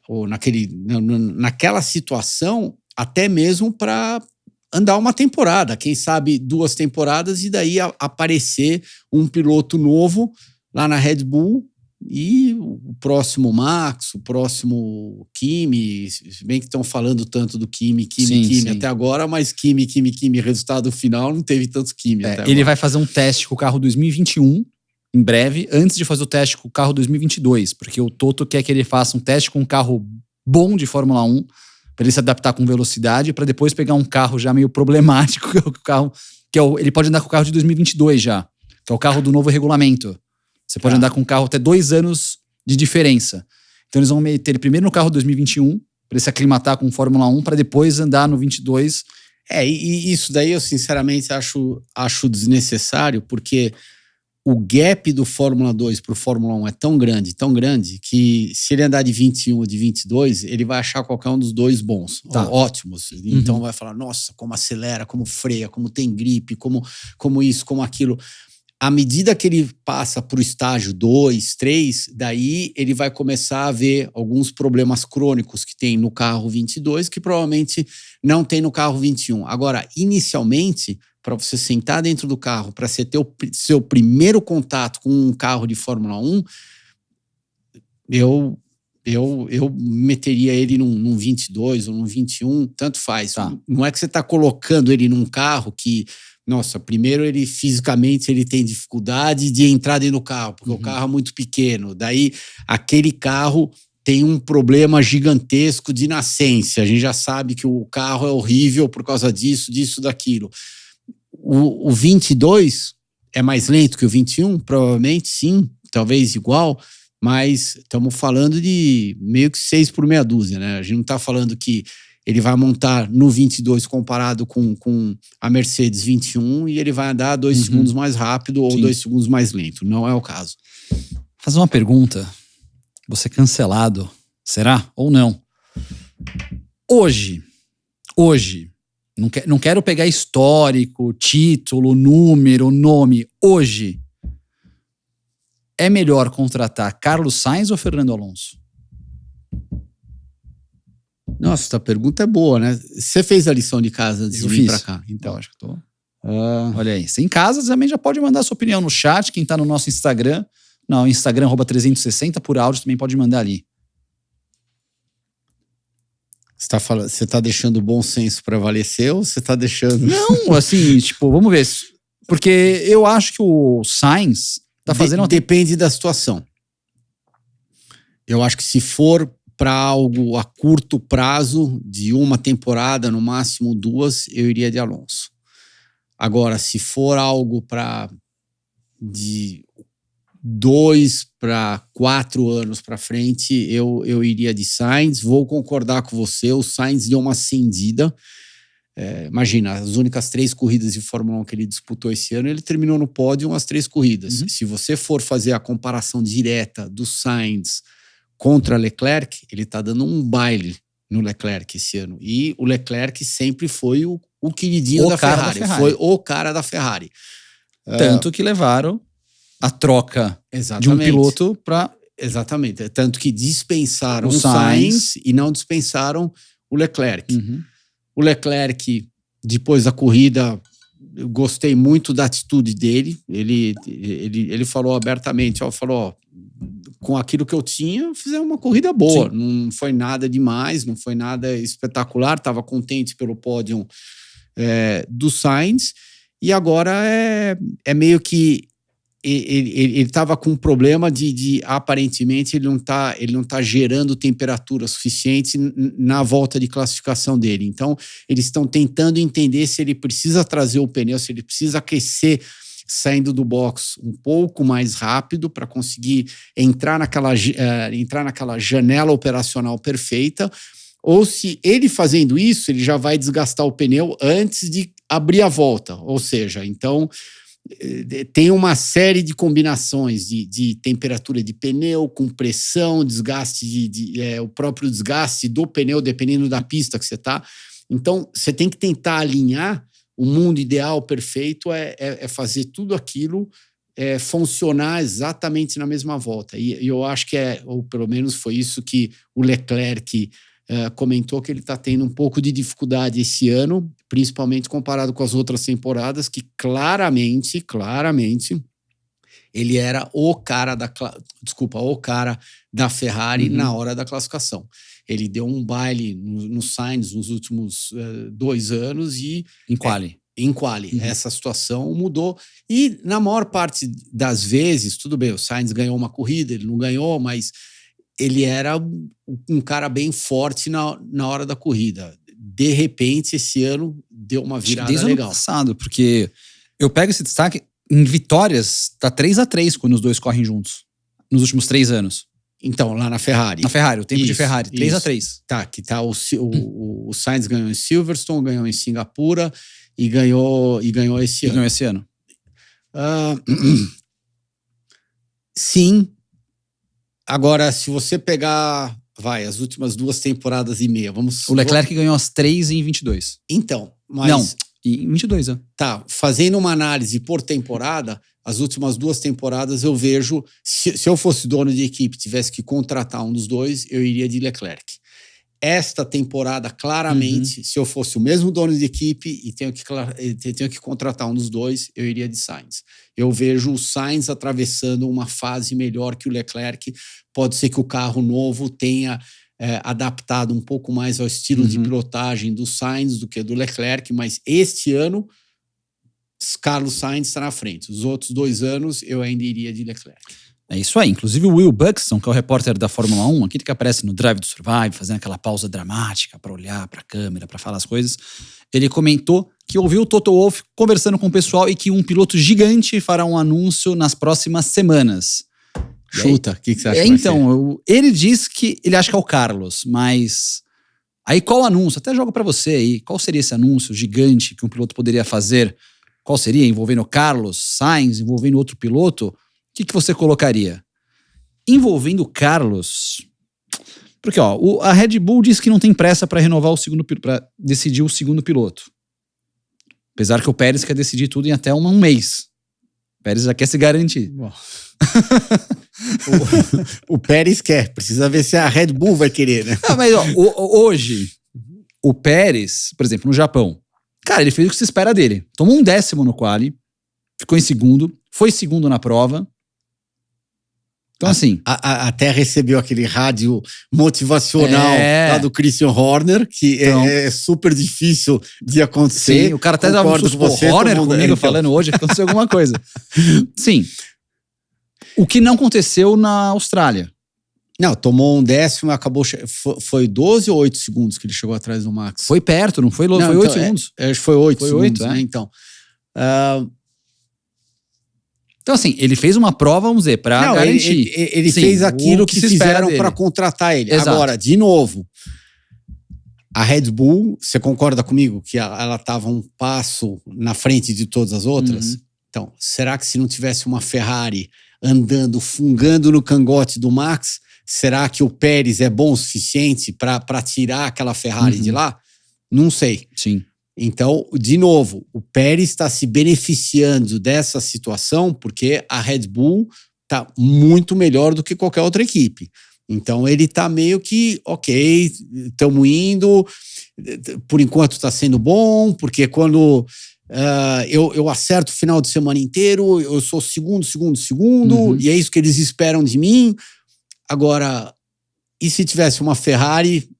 ou naquela situação, até mesmo para andar uma temporada, quem sabe 2 temporadas, e daí aparecer um piloto novo lá na Red Bull e o próximo Max, o próximo Kimi, se bem que estão falando tanto do Kimi até agora, mas Kimi, resultado final, não teve tanto Kimi até agora. Ele vai fazer um teste com o carro 2021, em breve, antes de fazer o teste com o carro 2022, porque o Toto quer que ele faça um teste com um carro bom de Fórmula 1, para ele se adaptar com velocidade, para depois pegar um carro já meio problemático, ele pode andar com o carro de 2022 já, que é o carro do novo regulamento. Você pode andar com um carro até 2 anos de diferença. Então eles vão meter ele primeiro no carro 2021, para ele se aclimatar com Fórmula 1, para depois andar no 22. E isso daí eu sinceramente acho desnecessário, porque o gap do Fórmula 2 pro Fórmula 1 é tão grande, que se ele andar de 21 ou de 22, ele vai achar qualquer um dos dois bons, ótimos. Então vai falar, nossa, como acelera, como freia, como tem gripe, como isso, como aquilo. À medida que ele passa pro estágio 2, 3, daí ele vai começar a ver alguns problemas crônicos que tem no carro 22, que provavelmente não tem no carro 21. Agora, inicialmente, para você sentar dentro do carro, para você ter o seu primeiro contato com um carro de Fórmula 1, eu meteria ele num 22 ou num 21, tanto faz. Não é que você está colocando ele num carro que, nossa, primeiro ele fisicamente ele tem dificuldade de entrar dentro do carro, porque o carro é muito pequeno. Daí aquele carro tem um problema gigantesco de nascença. A gente já sabe que o carro é horrível por causa disso, daquilo. O 22 é mais lento que o 21? Provavelmente sim, talvez igual, mas estamos falando de meio que 6 por meia dúzia, né? A gente não está falando que ele vai montar no 22 comparado com a Mercedes 21 e ele vai andar 2 segundos mais rápido ou 2 segundos mais lento. Não é o caso. Vou fazer uma pergunta. Você cancelado, será ou não? Hoje, não quero pegar histórico, título, número, nome. Hoje, é melhor contratar Carlos Sainz ou Fernando Alonso? Nossa, essa pergunta é boa, né? Você fez a lição de casa antes de vir pra cá? Então, acho que tô. Olha aí. Se em casa, também já pode mandar sua opinião no chat. Quem tá no nosso Instagram, não, Instagram @360 por áudio, também pode mandar ali. Você tá deixando o bom senso prevalecer ou você tá deixando... Não, assim, tipo, vamos ver. Porque eu acho que o Sainz tá fazendo... Depende da situação. Eu acho que se for para algo a curto prazo, de uma temporada, no máximo 2, eu iria de Alonso. Agora, se for algo de 2 para 4 anos para frente, eu iria de Sainz. Vou concordar com você, o Sainz deu uma acendida. Imagina, as únicas 3 corridas de Fórmula 1 que ele disputou esse ano, ele terminou no pódio as 3 corridas. Se você for fazer a comparação direta do Sainz contra Leclerc, ele está dando um baile no Leclerc esse ano. E o Leclerc sempre foi o queridinho da Ferrari. Foi o cara da Ferrari. Tanto que levaram a troca de um piloto para... Exatamente. Tanto que dispensaram o Sainz e não dispensaram o Leclerc. O Leclerc, depois da corrida, eu gostei muito da atitude dele. Ele falou abertamente, com aquilo que eu tinha, fizemos uma corrida boa. Sim. Não foi nada demais, não foi nada espetacular. Estava contente pelo pódio do Sainz. E agora é meio que ele estava com um problema de aparentemente ele não tá gerando temperatura suficiente na volta de classificação dele. Então eles estão tentando entender se ele precisa trazer o pneu, se ele precisa aquecer saindo do box um pouco mais rápido para conseguir entrar naquela janela operacional perfeita, ou se ele fazendo isso, ele já vai desgastar o pneu antes de abrir a volta. Ou seja, então tem uma série de combinações de temperatura de pneu, com pressão, desgaste o próprio desgaste do pneu, dependendo da pista que você está. Então, você tem que tentar alinhar. O mundo ideal, perfeito, é fazer tudo aquilo funcionar exatamente na mesma volta. E eu acho que ou pelo menos foi isso que o Leclerc comentou, que ele está tendo um pouco de dificuldade esse ano, principalmente comparado com as outras temporadas, que claramente, ele era o cara da Ferrari na hora da classificação. Ele deu um baile no Sainz nos últimos 2 anos e... Em quali. Essa situação mudou. E na maior parte das vezes, tudo bem, o Sainz ganhou uma corrida, ele não ganhou, mas ele era um cara bem forte na hora da corrida. De repente, esse ano, deu uma virada desde legal. Ano passado, porque eu pego esse destaque, em vitórias, tá 3-3 quando os dois correm juntos, nos últimos 3 anos. Então, lá na Ferrari. Na Ferrari, o tempo de Ferrari, 3-3. Tá, que tá o Sainz ganhou em Silverstone, ganhou em Singapura e ganhou esse ano. Ganhou esse ano. Sim. Agora, se você pegar, as últimas 2 temporadas e meia, O Leclerc ganhou as 3 em 22. Então, mas... Não, em 22, Tá, fazendo uma análise por temporada, as últimas 2 temporadas eu vejo, se eu fosse dono de equipe, tivesse que contratar um dos dois, eu iria de Leclerc. Esta temporada, claramente, se eu fosse o mesmo dono de equipe e tenho que contratar um dos dois, eu iria de Sainz. Eu vejo o Sainz atravessando uma fase melhor que o Leclerc. Pode ser que o carro novo tenha adaptado um pouco mais ao estilo de pilotagem do Sainz do que do Leclerc, mas este ano, Carlos Sainz está na frente. Os outros 2 anos, eu ainda iria de Leclerc. É isso aí. Inclusive o Will Buxton, que é o repórter da Fórmula 1, aquele que aparece no Drive to Survive, fazendo aquela pausa dramática para olhar para a câmera, para falar as coisas, ele comentou que ouviu o Toto Wolff conversando com o pessoal e que um piloto gigante fará um anúncio nas próximas semanas. Chuta, o que você acha? Então, ele diz que ele acha que é o Carlos, mas... Aí qual anúncio? Até jogo pra você aí. Qual seria esse anúncio gigante que um piloto poderia fazer? Qual seria? Envolvendo Carlos Sainz, envolvendo outro piloto? O que você colocaria? Envolvendo Carlos... Porque a Red Bull diz que não tem pressa para renovar para decidir o segundo piloto. Apesar que o Pérez quer decidir tudo em até um mês. O Pérez já quer se garantir. O Pérez quer. Precisa ver se a Red Bull vai querer, né? Não, mas hoje, o Pérez, por exemplo, no Japão, cara, ele fez o que se espera dele. Tomou um 10º no quali, ficou em segundo, foi segundo na prova. Então, assim... Até recebeu aquele rádio motivacional lá do Christian Horner, que então, é super difícil de acontecer. Sim, o cara até dava um susto pro Horner comigo falando hoje que aconteceu alguma coisa. Sim. O que não aconteceu na Austrália. Não, tomou um 10º, acabou... Foi 12 ou 8 segundos que ele chegou atrás do Max? Foi perto, não foi? Foi então, 8 segundos. Acho que foi 8 segundos, né? Então... Então, assim, ele fez uma prova, vamos dizer, pra garantir. Ele Sim, fez aquilo que fizeram para contratar ele. Exato. Agora, de novo, a Red Bull, você concorda comigo que ela estava um passo na frente de todas as outras? Então, será que se não tivesse uma Ferrari andando, fungando no cangote do Max, será que o Pérez é bom o suficiente para tirar aquela Ferrari de lá? Não sei. Sim. Então, de novo, o Pérez está se beneficiando dessa situação porque a Red Bull está muito melhor do que qualquer outra equipe. Então, ele está meio que, ok, estamos indo, por enquanto está sendo bom, porque quando eu acerto o final de semana inteiro, eu sou segundo, e é isso que eles esperam de mim. Agora, e se tivesse uma Ferrari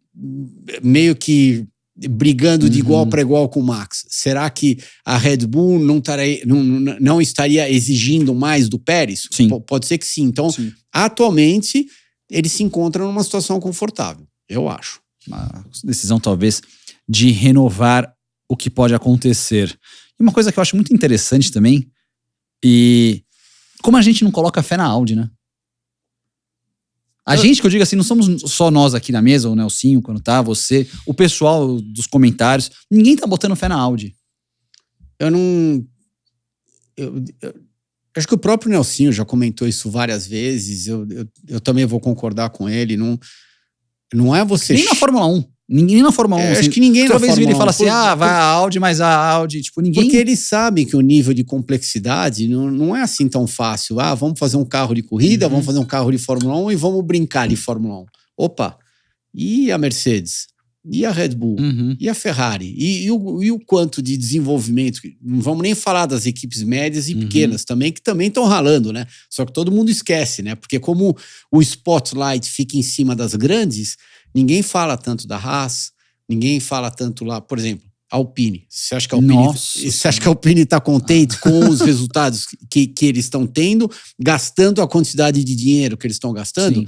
meio que brigando de igual para igual com o Max? Será que a Red Bull não estaria exigindo mais do Pérez? Sim. Pode ser que sim. Então, atualmente, ele se encontra numa situação confortável, eu acho. Uma decisão, talvez, de renovar o que pode acontecer. E uma coisa que eu acho muito interessante também, e como a gente não coloca fé na Audi, né? A gente, que eu digo assim, não somos só nós aqui na mesa, o Nelsinho, quando tá, você, o pessoal dos comentários, ninguém tá botando fé na Audi. Eu acho que o próprio Nelsinho já comentou isso várias vezes, eu também vou concordar com ele, não é você... Nem na Fórmula 1. Ninguém na Fórmula 1. Assim, acho que ninguém na Fórmula 1. Toda vez ele fala assim, vai a Audi, mas a Audi... Tipo, ninguém... Porque eles sabem que o nível de complexidade não é assim tão fácil. Vamos fazer um carro de corrida, vamos fazer um carro de Fórmula 1 e vamos brincar de Fórmula 1. Opa, e a Mercedes? E a Red Bull? E a Ferrari? E o quanto de desenvolvimento? Não vamos nem falar das equipes médias e pequenas também, que também estão ralando, né? Só que todo mundo esquece, né? Porque como o spotlight fica em cima das grandes... Ninguém fala tanto da Haas, ninguém fala tanto lá, por exemplo, Alpine. Você acha que a Alpine está contente com os resultados que eles estão tendo, gastando a quantidade de dinheiro que eles estão gastando? Sim.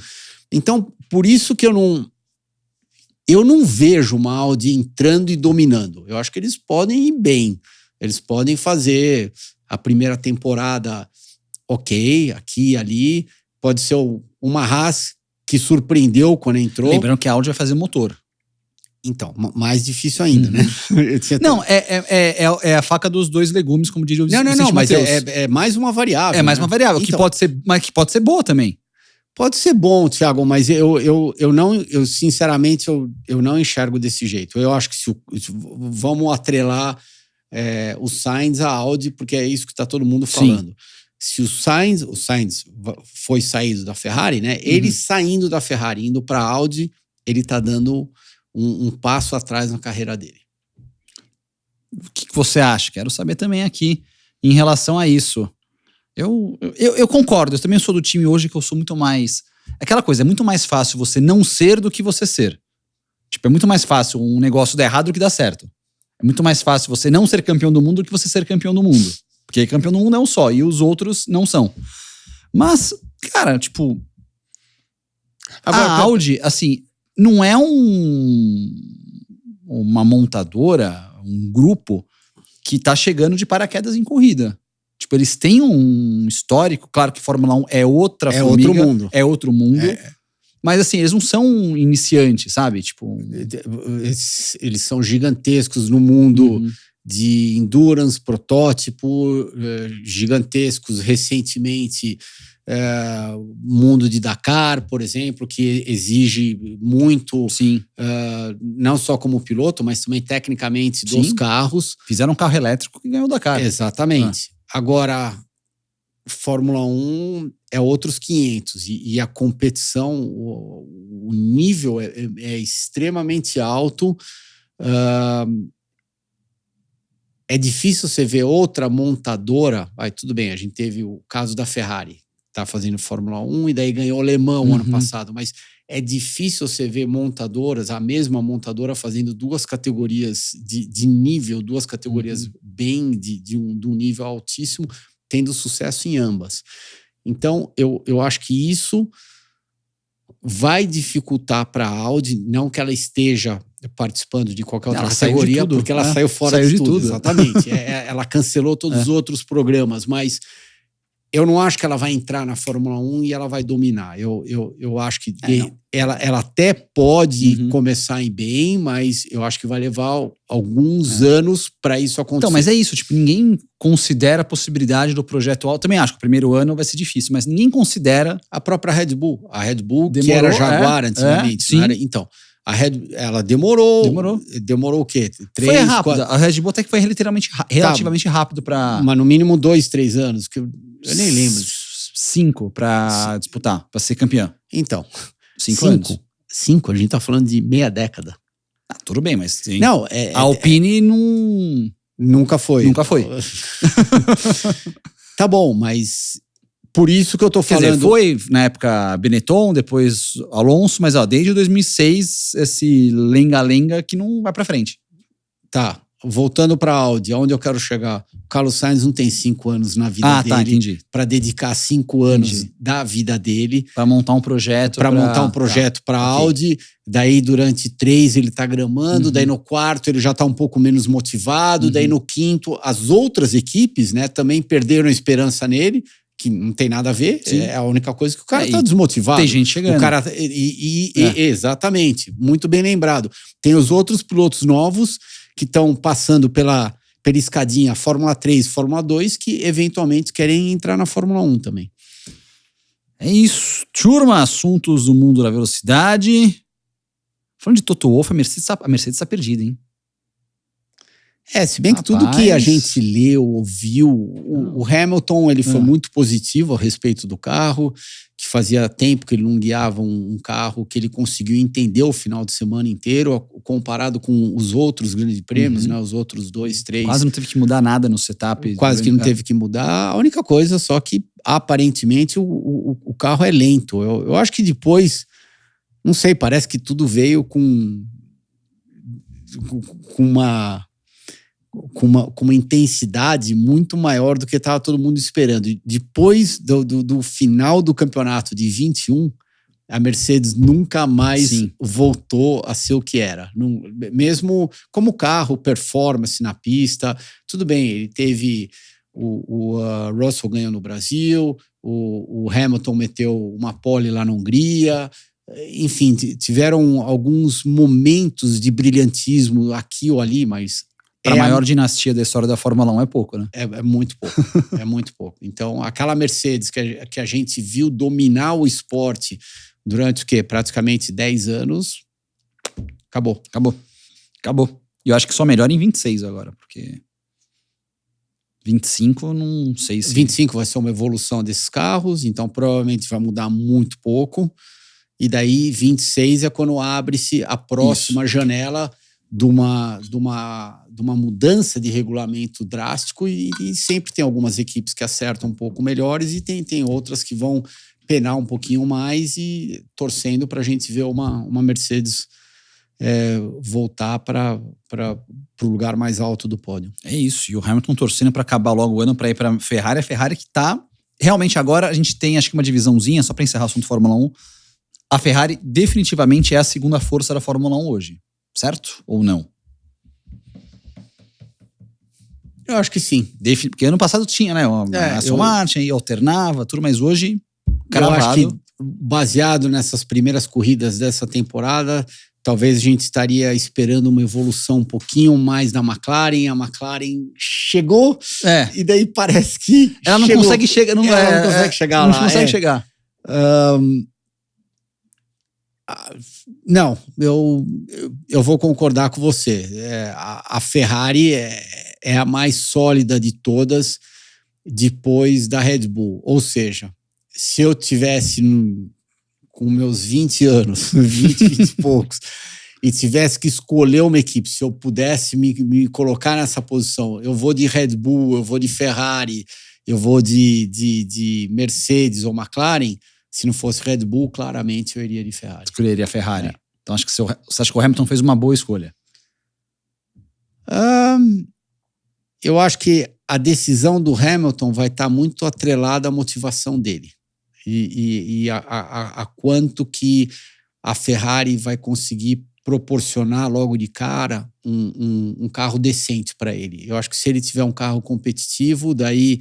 Então, por isso que eu não vejo uma Audi entrando e dominando. Eu acho que eles podem ir bem. Eles podem fazer a primeira temporada ok, aqui e ali. Pode ser uma Haas que surpreendeu quando entrou. Lembrando que a Audi vai fazer motor. Então, mais difícil ainda, né? Não, é a faca dos dois legumes, como diria o Vicente Não, mas Mateus. é mais uma variável. É mais uma variável, então, que pode ser boa também. Pode ser bom, Thiago, mas eu sinceramente, eu não enxergo desse jeito. Eu acho que vamos atrelar o Sainz à Audi, porque é isso que está todo mundo falando. Sim. Se o Sainz foi saído da Ferrari, né? Ele saindo da Ferrari, indo para a Audi, ele tá dando um passo atrás na carreira dele. O que você acha? Quero saber também aqui em relação a isso. Eu concordo, eu também sou do time hoje que eu sou muito mais... Aquela coisa, é muito mais fácil você não ser do que você ser. Tipo, é muito mais fácil um negócio dar errado do que dar certo. É muito mais fácil você não ser campeão do mundo do que você ser campeão do mundo. Porque campeão do mundo é um só, e os outros não são. Mas, cara, tipo... Agora, a Audi, assim, não é uma montadora, um grupo que tá chegando de paraquedas em corrida. Tipo, eles têm um histórico, claro que Fórmula 1 é outra formiga, outro mundo. É outro mundo. Mas assim, eles não são iniciantes, sabe? Tipo, eles são gigantescos no mundo de endurance, protótipo, gigantescos recentemente. Mundo de Dakar, por exemplo, que exige muito, não só como piloto, mas também tecnicamente dos carros. Fizeram um carro elétrico que ganhou o Dakar. Exatamente. Agora, Fórmula 1 é outros 500 e a competição, o nível é extremamente alto. É difícil você ver outra montadora. Tudo bem, a gente teve o caso da Ferrari, tá fazendo Fórmula 1 e daí ganhou Le Mans ano passado, mas é difícil você ver montadoras, a mesma montadora fazendo duas categorias de nível, duas categorias bem de um nível altíssimo, tendo sucesso em ambas. Então, eu acho que isso vai dificultar para a Audi, não que ela esteja participando de qualquer outra categoria, porque ela saiu fora de tudo. Exatamente. Ela cancelou todos os outros programas, mas eu não acho que ela vai entrar na Fórmula 1 e ela vai dominar. Eu acho que ela até pode começar em bem, mas eu acho que vai levar alguns anos para isso acontecer. Então, mas é isso, tipo, ninguém considera a possibilidade do projeto Audi. Também acho que o primeiro ano vai ser difícil, mas ninguém considera a própria Red Bull. A Red Bull, que era Jaguar antigamente. Sim. Então, ela demorou. Demorou o quê? 3, foi rápido. 4... A Red Bull até que foi relativamente rápido para... Mas no mínimo 2, 3 anos, que eu nem lembro. 5 para disputar, para ser campeã. Então. 5 anos. 5, a gente tá falando de meia década. Tudo bem, mas... Não, a Alpine não... Nunca foi. Nunca foi. Tá bom, mas... Por isso que eu tô falando... Quer dizer, foi na época Benetton, depois Alonso, mas desde 2006, esse lenga-lenga que não vai pra frente. Tá, voltando pra Audi, aonde eu quero chegar? O Carlos Sainz não tem 5 anos na vida dele. Entendi. Pra dedicar 5 anos da vida dele. Pra montar um projeto. Pra montar um projeto pra Audi. Daí, durante 3, ele tá gramando. Daí, no 4, ele já tá um pouco menos motivado. Daí, no 5, as outras equipes, né, também perderam a esperança nele. Que não tem nada a ver, é a única coisa que o cara tá desmotivado. Tem gente chegando. O cara, exatamente, muito bem lembrado. Tem os outros pilotos novos que estão passando pela escadinha Fórmula 3, Fórmula 2, que eventualmente querem entrar na Fórmula 1 também. É isso. Turma, assuntos do mundo da velocidade. Falando de Toto Wolff, a Mercedes tá perdida, hein? Se bem que tudo que a gente leu, ouviu, o Hamilton ele foi muito positivo a respeito do carro, que fazia tempo que ele não guiava um carro, que ele conseguiu entender o final de semana inteiro, comparado com os outros grandes prêmios, né, os outros 2, 3. Quase não teve que mudar nada no setup. Quase que não teve que mudar. A única coisa só que, aparentemente, o carro é lento. Eu acho que depois, não sei, parece que tudo veio com uma intensidade muito maior do que estava todo mundo esperando. E depois do final do campeonato de 21, a Mercedes nunca mais voltou a ser o que era. Mesmo como carro, performance na pista, tudo bem, ele teve o Russell ganhou no Brasil, o Hamilton meteu uma pole lá na Hungria, enfim, tiveram alguns momentos de brilhantismo aqui ou ali, mas para a maior dinastia da história da Fórmula 1 é pouco, né? É muito pouco. É muito pouco. Então, aquela Mercedes que a gente viu dominar o esporte durante o quê? Praticamente 10 anos, acabou. E eu acho que só melhora em 26 agora, porque 25 não sei se... 25 vai ser uma evolução desses carros, então provavelmente vai mudar muito pouco. E daí 26 é quando abre-se a próxima janela de uma mudança de regulamento drástico e sempre tem algumas equipes que acertam um pouco melhores e tem outras que vão penar um pouquinho mais e torcendo para a gente ver uma Mercedes voltar para o lugar mais alto do pódio. É isso, e o Hamilton torcendo para acabar logo o ano para ir para a Ferrari que tá... Realmente agora a gente tem acho que uma divisãozinha, só para encerrar o assunto Fórmula 1, a Ferrari definitivamente é a segunda força da Fórmula 1 hoje. Certo? Ou não? Eu acho que sim. Porque ano passado tinha, né? A Aston Martin aí alternava, tudo, mas hoje, cravado. Eu acho que, baseado nessas primeiras corridas dessa temporada, talvez a gente estaria esperando uma evolução um pouquinho mais da McLaren. A McLaren chegou e daí parece que ela não consegue chegar. Não consegue chegar lá. Não consegue chegar. Não, eu vou concordar com você. A Ferrari é a mais sólida de todas depois da Red Bull. Ou seja, se eu tivesse com meus 20 anos, 20 e poucos, e tivesse que escolher uma equipe, se eu pudesse me colocar nessa posição, eu vou de Red Bull, eu vou de Ferrari, eu vou de Mercedes ou McLaren. Se não fosse Red Bull, claramente eu iria de Ferrari. Escolheria a Ferrari. Então acho que você acha que o Hamilton fez uma boa escolha? Eu acho que a decisão do Hamilton vai estar muito atrelada à motivação dele. E a quanto que a Ferrari vai conseguir proporcionar logo de cara um carro decente para ele. Eu acho que se ele tiver um carro competitivo, daí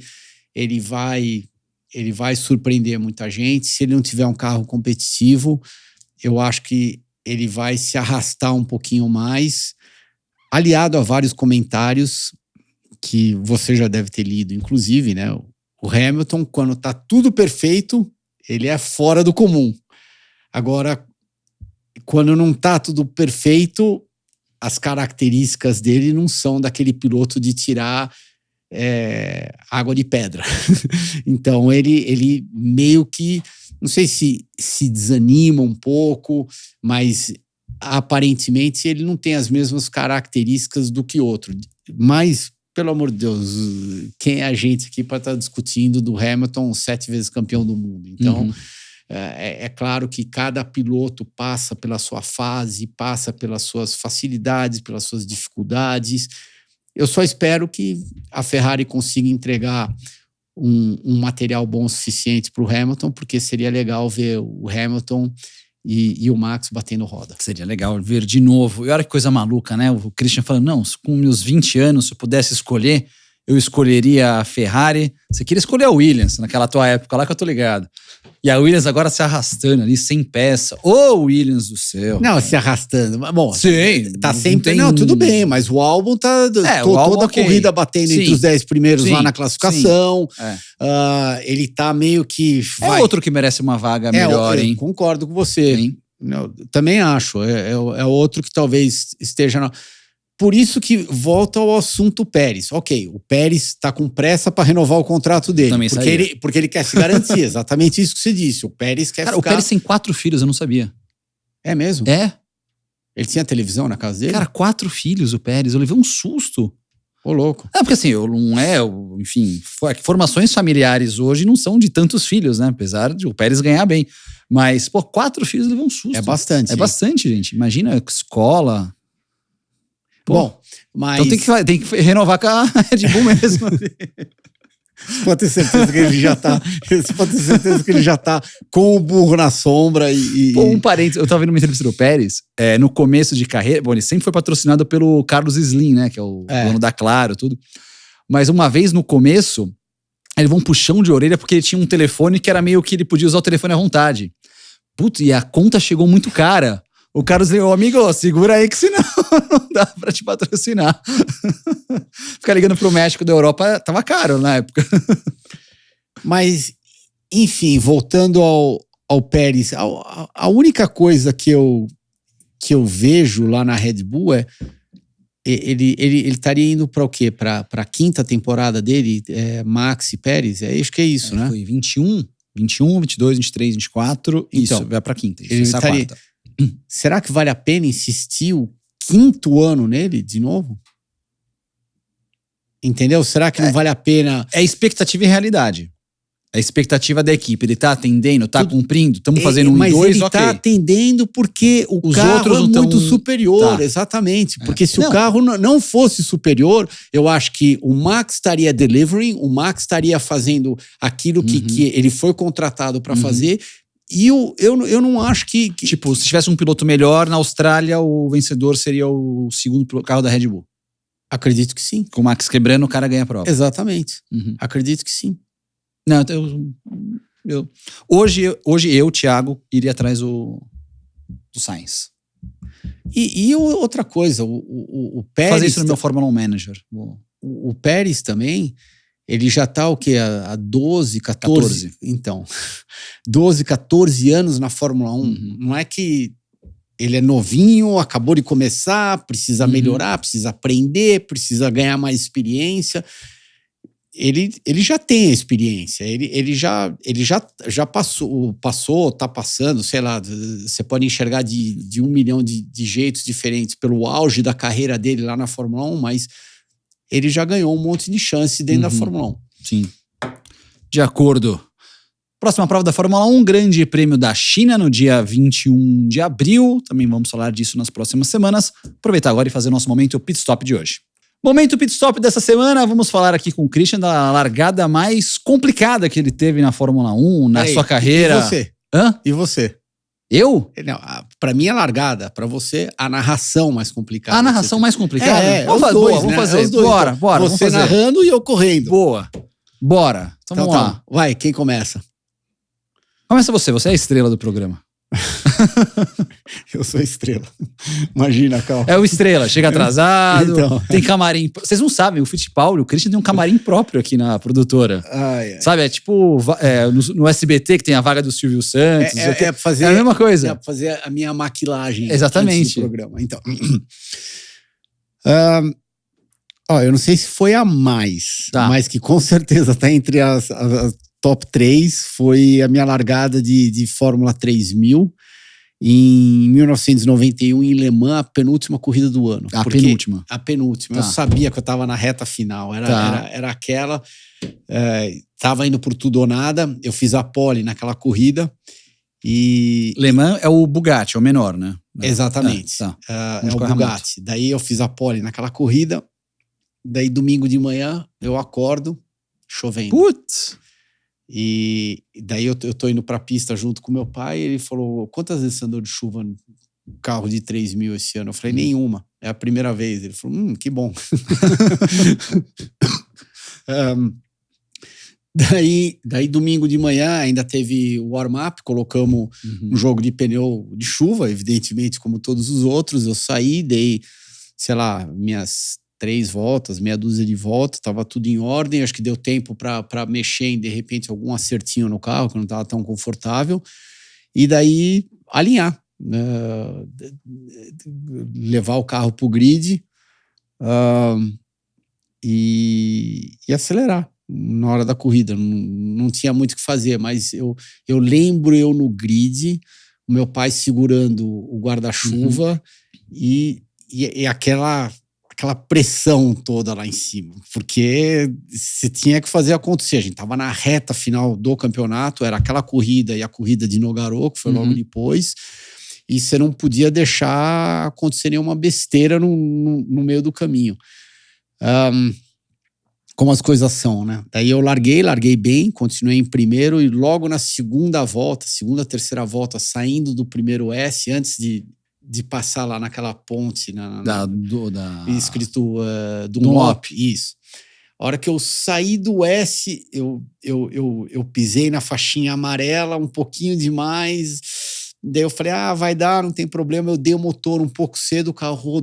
ele vai surpreender muita gente. Se ele não tiver um carro competitivo, eu acho que ele vai se arrastar um pouquinho mais, aliado a vários comentários que você já deve ter lido, inclusive, né? O Hamilton, quando tá tudo perfeito, ele é fora do comum. Agora, quando não tá tudo perfeito, as características dele não são daquele piloto de tirar água de pedra. Então, ele meio que, não sei se desanima um pouco, mas aparentemente ele não tem as mesmas características do que outro. Mas, pelo amor de Deus, quem é a gente aqui para estar discutindo do Hamilton, 7 vezes campeão do mundo? Então, é claro que cada piloto passa pela sua fase, passa pelas suas facilidades, pelas suas dificuldades. Eu só espero que a Ferrari consiga entregar um material bom o suficiente para o Hamilton, porque seria legal ver o Hamilton e o Max batendo roda. Seria legal ver de novo. E olha que coisa maluca, né? O Christian falando, não, com meus 20 anos, se eu pudesse escolher, eu escolheria a Ferrari. Você queria escolher a Williams naquela tua época lá que eu tô ligado. E a Williams agora se arrastando ali, sem peça. Ô, Williams do céu. Não, se arrastando. Bom, sim, tá sempre... Não, tudo bem, mas o álbum tá toda a corrida batendo entre os 10 primeiros lá na classificação. Ele tá meio que... É outro que merece uma vaga melhor, hein? Concordo com você. Também acho. É outro que talvez esteja... Por isso que volta ao assunto Pérez. Ok, o Pérez tá com pressa para renovar o contrato dele. Porque ele quer se garantir. Exatamente isso que você disse. O Pérez quer ficar... O Pérez tem 4 filhos, eu não sabia. É mesmo? É. Ele tinha televisão na casa dele? Cara, 4 filhos o Pérez. Eu levei um susto. Ô, louco. Porque assim, enfim, formações familiares hoje não são de tantos filhos, né? Apesar de o Pérez ganhar bem. Mas, 4 filhos levou um susto. É bastante. É bastante, gente. Imagina, escola... Bom, mas... Então tem que renovar com a Red Bull mesmo. Pode ter certeza que ele já tá... Pode ter certeza que ele já tá com o burro na sombra um parênteses, eu tava vendo uma entrevista do Pérez, no começo de carreira, bom, ele sempre foi patrocinado pelo Carlos Slim, né, que é o dono da Claro, tudo. Mas uma vez no começo, ele levou um puxão de orelha porque ele tinha um telefone que era meio que ele podia usar o telefone à vontade. Putz, e a conta chegou muito cara. O Carlos disse, amigo, segura aí que senão não dá pra te patrocinar. Ficar ligando pro México da Europa tava caro na época. Mas, enfim, voltando ao Pérez, a única coisa que eu vejo lá na Red Bull é ele estaria indo para o quê? Para a 5ª temporada dele, Max e Pérez? Acho que é isso, né? Foi 21, 22, 23, 24, então, isso, vai para a 5ª. Ele estaria... Será que vale a pena insistir o 5º ano nele de novo? Entendeu? Será que não vale a pena... É expectativa e realidade. É a expectativa da equipe. Ele tá atendendo, tá cumprindo, estamos fazendo 1 e 2, mas ele tá atendendo porque os carro outros é muito superior, exatamente. Porque se o carro não fosse superior, eu acho que o Max estaria delivering, o Max estaria fazendo aquilo que ele foi contratado para fazer. E eu não acho que... Tipo, se tivesse um piloto melhor, na Austrália o vencedor seria o 2º carro da Red Bull. Acredito que sim. Com o Max quebrando, o cara ganha a prova. Exatamente. Acredito que sim. Não, hoje eu, Thiago, iria atrás do Sainz. E outra coisa, o Pérez... Fazer isso no meu Fórmula 1 Manager. O Pérez também, ele já tá o quê? Há 12, 14? Então, 12, 14 anos na Fórmula 1. Não é que ele é novinho, acabou de começar, precisa melhorar, precisa aprender, precisa ganhar mais experiência. Ele já tem a experiência, ele já passou, tá passando, sei lá, você pode enxergar de 1 milhão de jeitos diferentes pelo auge da carreira dele lá na Fórmula 1, mas ele já ganhou um monte de chance dentro da Fórmula 1. Sim. De acordo. Próxima prova da Fórmula 1, Grande Prêmio da China, no dia 21 de abril. Também vamos falar disso nas próximas semanas. Aproveitar agora e fazer nosso momento pit stop de hoje. Momento pit stop dessa semana, vamos falar aqui com o Christian da largada mais complicada que ele teve na Fórmula 1, na sua carreira. E você? Hã? E você? Eu? Não, pra mim é largada, pra você a narração mais complicada. A narração mais complicada? Vamos fazer. Vamos fazer. Bora. Você narrando e eu correndo. Boa. Bora. Então vamos lá. Vai, quem começa? Começa você é a estrela do programa. Eu sou a estrela. Imagina, Cal. É o estrela, chega atrasado, então. Tem camarim. Vocês não sabem, o Fittipaldi, o Christian tem um camarim próprio aqui na produtora. Sabe, é tipo no SBT que tem a vaga do Silvio Santos. É a mesma coisa. É pra fazer a minha maquilagem. Exatamente. Do programa. Então. Eu não sei se foi a mais, mas que com certeza tá entre as top 3, foi a minha largada de Fórmula 3000 em 1991 em Le Mans, a penúltima corrida do ano. A penúltima. A penúltima. Eu sabia que eu estava na reta final. Era aquela. Tava indo por tudo ou nada. Eu fiz a pole naquela corrida. E Le Mans é o Bugatti, é o menor, né? Exatamente. É o Bugatti. Daí eu fiz a pole naquela corrida. Daí domingo de manhã eu acordo chovendo. Putz! E daí eu tô indo pra pista junto com meu pai, e ele falou, quantas vezes você andou de chuva no carro de 3000 esse ano? Eu falei, nenhuma, é a primeira vez. Ele falou, que bom. Daí domingo de manhã ainda teve o warm-up, colocamos um jogo de pneu de chuva, evidentemente como todos os outros. Eu saí, dei, sei lá, minhas 3 voltas, meia dúzia de voltas, tava tudo em ordem, acho que deu tempo para mexer em, de repente, algum acertinho no carro, que não tava tão confortável, e daí alinhar, levar o carro pro grid e acelerar na hora da corrida. Não tinha muito o que fazer, mas eu lembro eu no grid, o meu pai segurando o guarda-chuva e aquela pressão toda lá em cima, porque você tinha que fazer acontecer. A gente tava na reta final do campeonato, era aquela corrida e a corrida de Nogaro, que foi logo depois, e você não podia deixar acontecer nenhuma besteira no meio do caminho. Como as coisas são, né? Daí eu larguei bem, continuei em primeiro, e logo na segunda, terceira volta, saindo do primeiro S, antes de passar lá naquela ponte escrito Dunlop, isso. A hora que eu saí do S, eu pisei na faixinha amarela um pouquinho demais. Daí eu falei, vai dar, não tem problema. Eu dei o motor um pouco cedo, o carro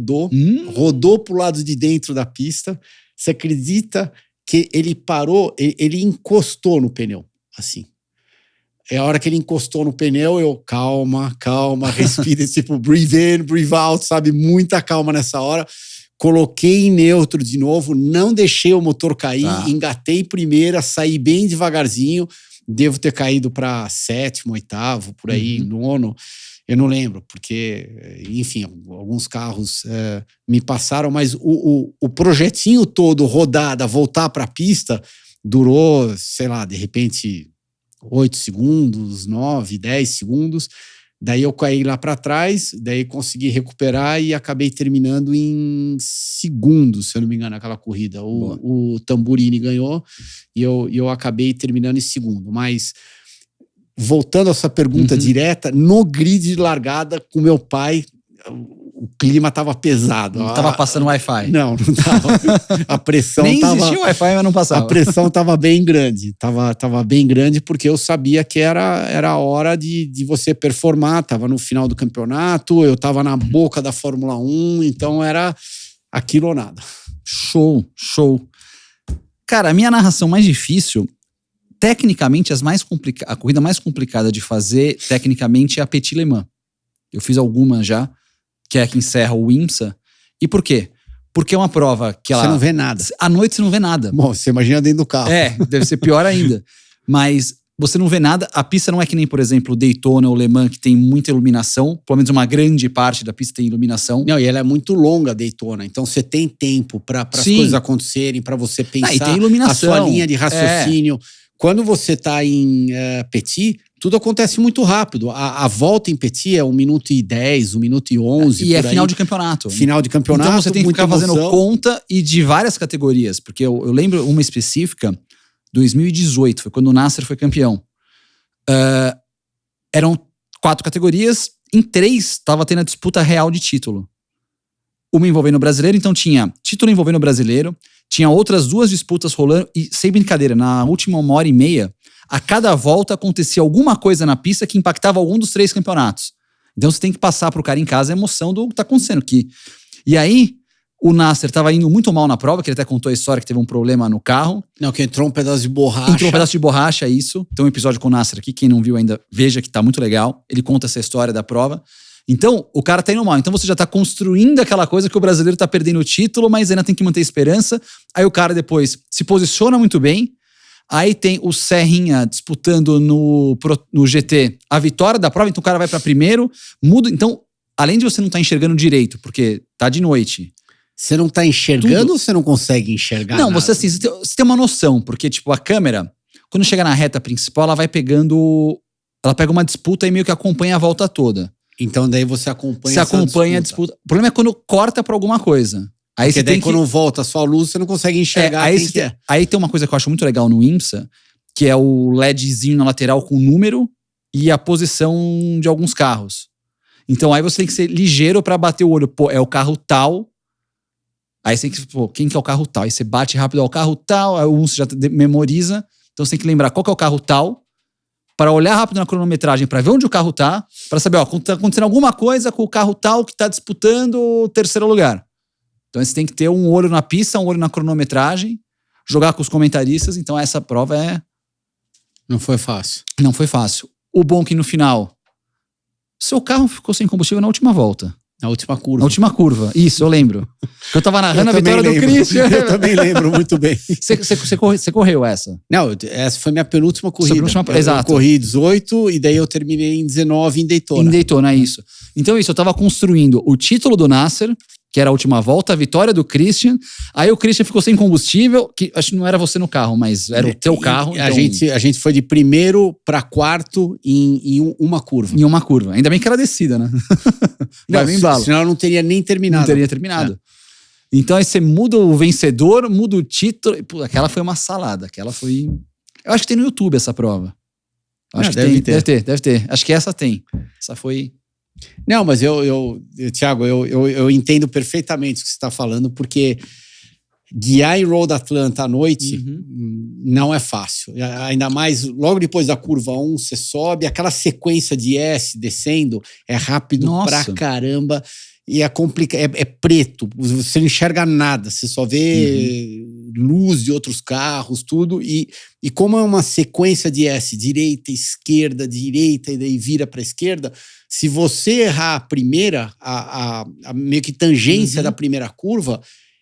rodou pro lado de dentro da pista. Você acredita que ele parou, ele encostou no pneu, assim. É a hora que ele encostou no pneu, eu, calma, respira, tipo, breathe in, breathe out, sabe? Muita calma nessa hora. Coloquei em neutro de novo, não deixei o motor cair, engatei primeira, saí bem devagarzinho. Devo ter caído para 7º, 8º, por aí, 9º. Eu não lembro, porque, enfim, alguns carros me passaram, mas o projetinho todo, rodada, voltar para a pista, durou, sei lá, de repente 8 segundos, 9, 10 segundos. Daí eu caí lá para trás, daí consegui recuperar e acabei terminando em segundo, se eu não me engano, aquela corrida. O Tamburini ganhou e eu acabei terminando em segundo. Mas, voltando a essa pergunta direta, no grid de largada com meu pai, o clima tava pesado. Não tava passando Wi-Fi. Não tava. A pressão Nem tava... existia Wi-Fi, mas não passava. A pressão tava bem grande. Tava bem grande porque eu sabia que era a hora de você performar. Tava no final do campeonato, eu tava na boca da Fórmula 1, então era aquilo ou nada. Show. Cara, a minha narração mais difícil, tecnicamente, a corrida mais complicada de fazer, tecnicamente, é a Petit Le Mans. Eu fiz algumas já, que é a que encerra o IMSA. E por quê? Porque é uma prova que ela... Você não vê nada. À noite você não vê nada. Bom, você imagina dentro do carro. Deve ser pior ainda. Mas você não vê nada. A pista não é que nem, por exemplo, Daytona ou Le Mans, que tem muita iluminação. Pelo menos uma grande parte da pista tem iluminação. Não, e ela é muito longa, a Daytona. Então você tem tempo para as coisas acontecerem, para você pensar e tem iluminação. A sua linha de raciocínio. Quando você está em Petit, tudo acontece muito rápido. A volta em Petit é 1 minuto e 10, 1 minuto e 11. E é final de campeonato. Final de campeonato. Então você tem que ficar fazendo conta e de várias categorias. Porque eu lembro uma específica, 2018, foi quando o Nasser foi campeão. Eram 4 categorias, em 3 estava tendo a disputa real de título. Uma envolvendo o brasileiro, então tinha título envolvendo o brasileiro, tinha outras 2 disputas rolando, e sem brincadeira, na última 1h30, a cada volta acontecia alguma coisa na pista que impactava algum dos 3 campeonatos. Então você tem que passar pro cara em casa a emoção do que tá acontecendo aqui. E aí, o Nasser tava indo muito mal na prova, que ele até contou a história que teve um problema no carro. Não, que entrou um pedaço de borracha. Entrou um pedaço de borracha, isso. Tem um episódio com o Nasser aqui, quem não viu ainda, veja que tá muito legal. Ele conta essa história da prova. Então, o cara tá indo mal. Então você já tá construindo aquela coisa que o brasileiro tá perdendo o título, mas ainda tem que manter esperança. Aí o cara depois se posiciona muito bem. Aí tem o Serrinha disputando no GT a vitória da prova. Então o cara vai pra primeiro, muda. Então, além de você não tá enxergando direito, porque tá de noite. Você não tá enxergando ou você não consegue enxergar Não, nada? você tem uma noção. Porque, tipo, a câmera, quando chega na reta principal, ela vai pegando... Ela pega uma disputa e meio que acompanha a volta toda. Então daí você acompanha Você acompanha a disputa. O problema é quando corta pra alguma coisa. Aí porque você daí tem quando volta a sua luz, você não consegue enxergar quem é. Aí tem uma coisa que eu acho muito legal no IMSA, que é o LEDzinho na lateral com o número e a posição de alguns carros. Então aí você tem que ser ligeiro pra bater o olho. Pô, é o carro tal. Aí você tem que, pô, quem que é o carro tal? Aí você bate rápido, o carro tal, aí um você já memoriza. Então você tem que lembrar qual que é o carro tal, para olhar rápido na cronometragem, para ver onde o carro tá, para saber, ó, tá acontecendo alguma coisa com o carro tal que tá disputando o 3º lugar. Então você tem que ter um olho na pista, um olho na cronometragem, jogar com os comentaristas. Então essa prova Não foi fácil. Não foi fácil. O bom que no final, seu carro ficou sem combustível na última volta. Na última curva. Na última curva, isso, eu lembro. Eu tava narrando a vitória do Christian. Eu também lembro muito bem. Você correu essa? Não, essa foi minha penúltima corrida. Exato. Eu corri 18 e daí eu terminei em 19 em Daytona. Em Daytona, isso. Então isso, eu tava construindo o título do Nasser, que era a última volta, a vitória do Christian. Aí o Christian ficou sem combustível, que acho que não era você no carro, mas era o teu carro. A gente foi de primeiro para quarto em uma curva. Em uma curva. Ainda bem que era descida, né? Vai bem embalo. Senão eu não teria nem terminado. Não teria terminado. Então aí você muda o vencedor, muda o título. E, pô, aquela foi uma salada. Aquela foi... Eu acho que tem no YouTube essa prova. Acho que deve ter. Acho que essa tem. Essa foi... Não, mas Thiago, eu entendo perfeitamente o que você está falando, porque guiar em Road Atlanta à noite não é fácil. Ainda mais logo depois da curva 1, você sobe, aquela sequência de S descendo é rápido pra caramba e é complicado, é preto, você não enxerga nada, você só vê luz de outros carros, tudo, e como é uma sequência de S, direita, e daí vira pra esquerda, se você errar a primeira, a meio que tangência da primeira curva,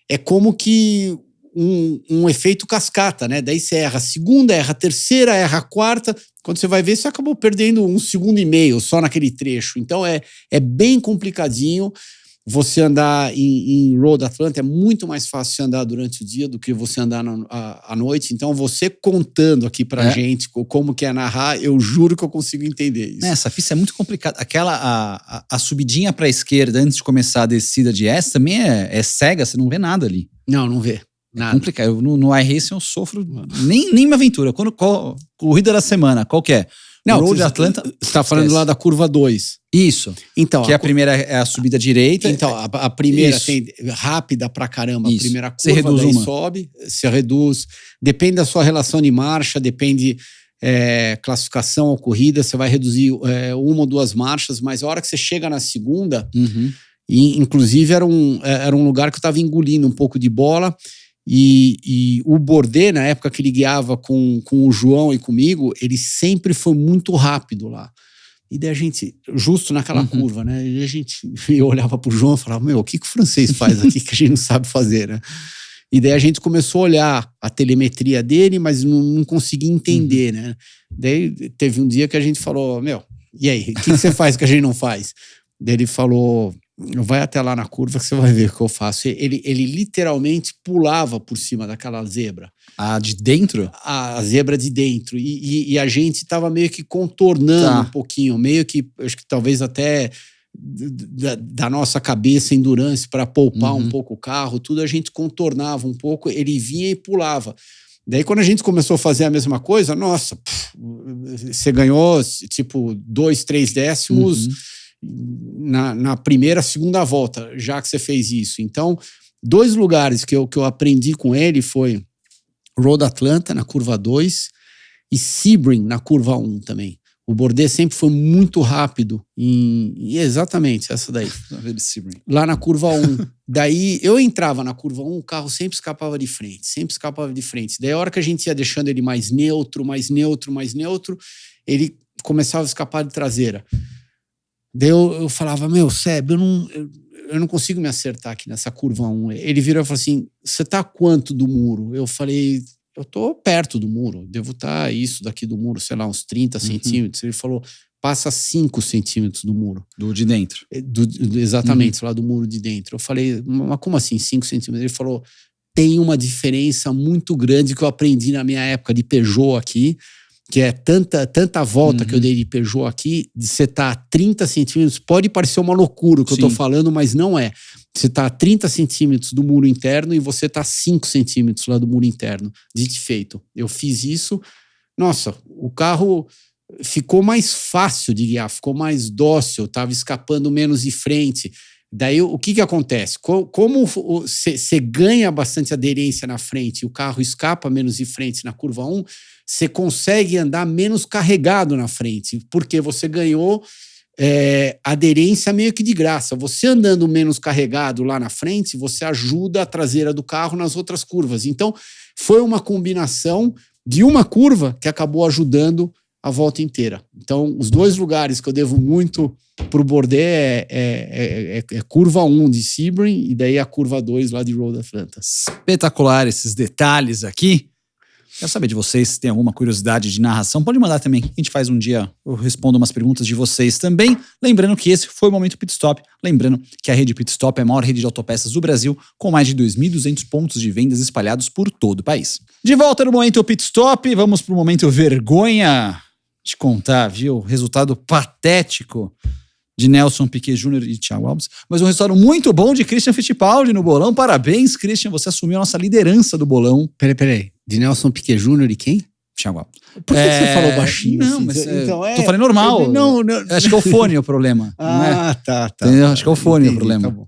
é como que um efeito cascata, né? Daí você erra a segunda, erra a terceira, erra a quarta. Quando você vai ver, você acabou perdendo 1,5 segundos só naquele trecho. Então é bem complicadinho. Você andar em Road Atlanta é muito mais fácil você andar durante o dia do que você andar à noite. Então, você contando aqui pra gente como que é narrar, eu juro que eu consigo entender isso. Essa pista é muito complicada. Aquela, a subidinha pra esquerda antes de começar a descida de S também é cega, você não vê nada ali. Não vê. Nada. É complicado. No iRacing eu sofro, nem me aventura. Corrida da semana, qual que é? Não, Road Atlanta. Você está falando lá da curva 2. Isso. Então, que a primeira é a subida direita. Então, a primeira tem rápida pra caramba. Isso. A primeira curva, você reduz daí uma. sobe, você reduz. Depende da sua relação de marcha, depende classificação ou corrida, você vai reduzir uma ou duas marchas, mas a hora que você chega na segunda, e inclusive era um lugar que eu estava engolindo um pouco de bola. E o Bordet, na época que ele guiava com o João e comigo, ele sempre foi muito rápido lá. E daí a gente, justo naquela curva, né? E eu olhava pro João e falava, meu, o que o francês faz aqui que a gente não sabe fazer, né? E daí a gente começou a olhar a telemetria dele, mas não conseguia entender, né? Daí teve um dia que a gente falou, meu, e aí, o que você faz que a gente não faz? Daí ele falou, vai até lá na curva que você vai ver o que eu faço. Ele literalmente pulava por cima daquela zebra. A de dentro? A zebra de dentro. E a gente estava meio que contornando um pouquinho, meio que, acho que talvez até da nossa cabeça, endurance, para poupar um pouco o carro, tudo a gente contornava um pouco, ele vinha e pulava. Daí quando a gente começou a fazer a mesma coisa, nossa, você ganhou tipo 2, 3 décimos na primeira, segunda volta, já que você fez isso. Então, 2 lugares que eu aprendi com ele foi Road Atlanta, na curva 2, e Sebring, na curva 1 também. O Bordet sempre foi muito rápido exatamente, essa daí. Lá na curva 1. Daí, eu entrava na curva 1, o carro sempre escapava de frente. Daí, a hora que a gente ia deixando ele mais neutro, ele começava a escapar de traseira. Daí eu falava, meu, Seb, eu não consigo me acertar aqui nessa curva 1. Ele virou e falou assim, você tá a quanto do muro? Eu falei, eu tô perto do muro, devo estar isso daqui do muro, sei lá, uns 30 centímetros. Ele falou, passa 5 centímetros do muro. Do de dentro. Exatamente, lá do muro de dentro. Eu falei, mas como assim 5 centímetros? Ele falou, tem uma diferença muito grande que eu aprendi na minha época de Peugeot aqui, que é tanta volta que eu dei de Peugeot aqui, de você estar a 30 centímetros, pode parecer uma loucura o que eu tô falando, mas não é. Você tá a 30 centímetros do muro interno e você tá a 5 centímetros lá do muro interno. Dito e feito. Eu fiz isso, nossa, o carro ficou mais fácil de guiar, ficou mais dócil, tava escapando menos de frente. Daí o que acontece? Como você ganha bastante aderência na frente e o carro escapa menos de frente na curva 1, você consegue andar menos carregado na frente, porque você ganhou aderência meio que de graça. Você andando menos carregado lá na frente, você ajuda a traseira do carro nas outras curvas. Então, foi uma combinação de uma curva que acabou ajudando a volta inteira. Então, os 2 lugares que eu devo muito pro Bordet é curva 1 de Sebring e daí a curva 2 lá de Road Atlanta. Espetacular esses detalhes aqui. Quero saber de vocês, se tem alguma curiosidade de narração, pode mandar também. A gente faz um dia, eu respondo umas perguntas de vocês também. Lembrando que esse foi o Momento Pit Stop. Lembrando que a rede Pit Stop é a maior rede de autopeças do Brasil, com mais de 2.200 pontos de vendas espalhados por todo o país. De volta no Momento Pit Stop, vamos pro Momento Vergonha. Te contar, viu? Resultado patético de Nelson Piquet Jr. e Thiago Alves, mas um resultado muito bom de Christian Fittipaldi no bolão. Parabéns, Christian, você assumiu a nossa liderança do bolão. Peraí. De Nelson Piquet Jr. e quem? Thiago Alves. Por que você falou baixinho? Não, assim? mas então, tô falando normal. Não. Acho que é o fone o problema. Tá. Entendeu? Acho que é o fone o problema. Tá bom.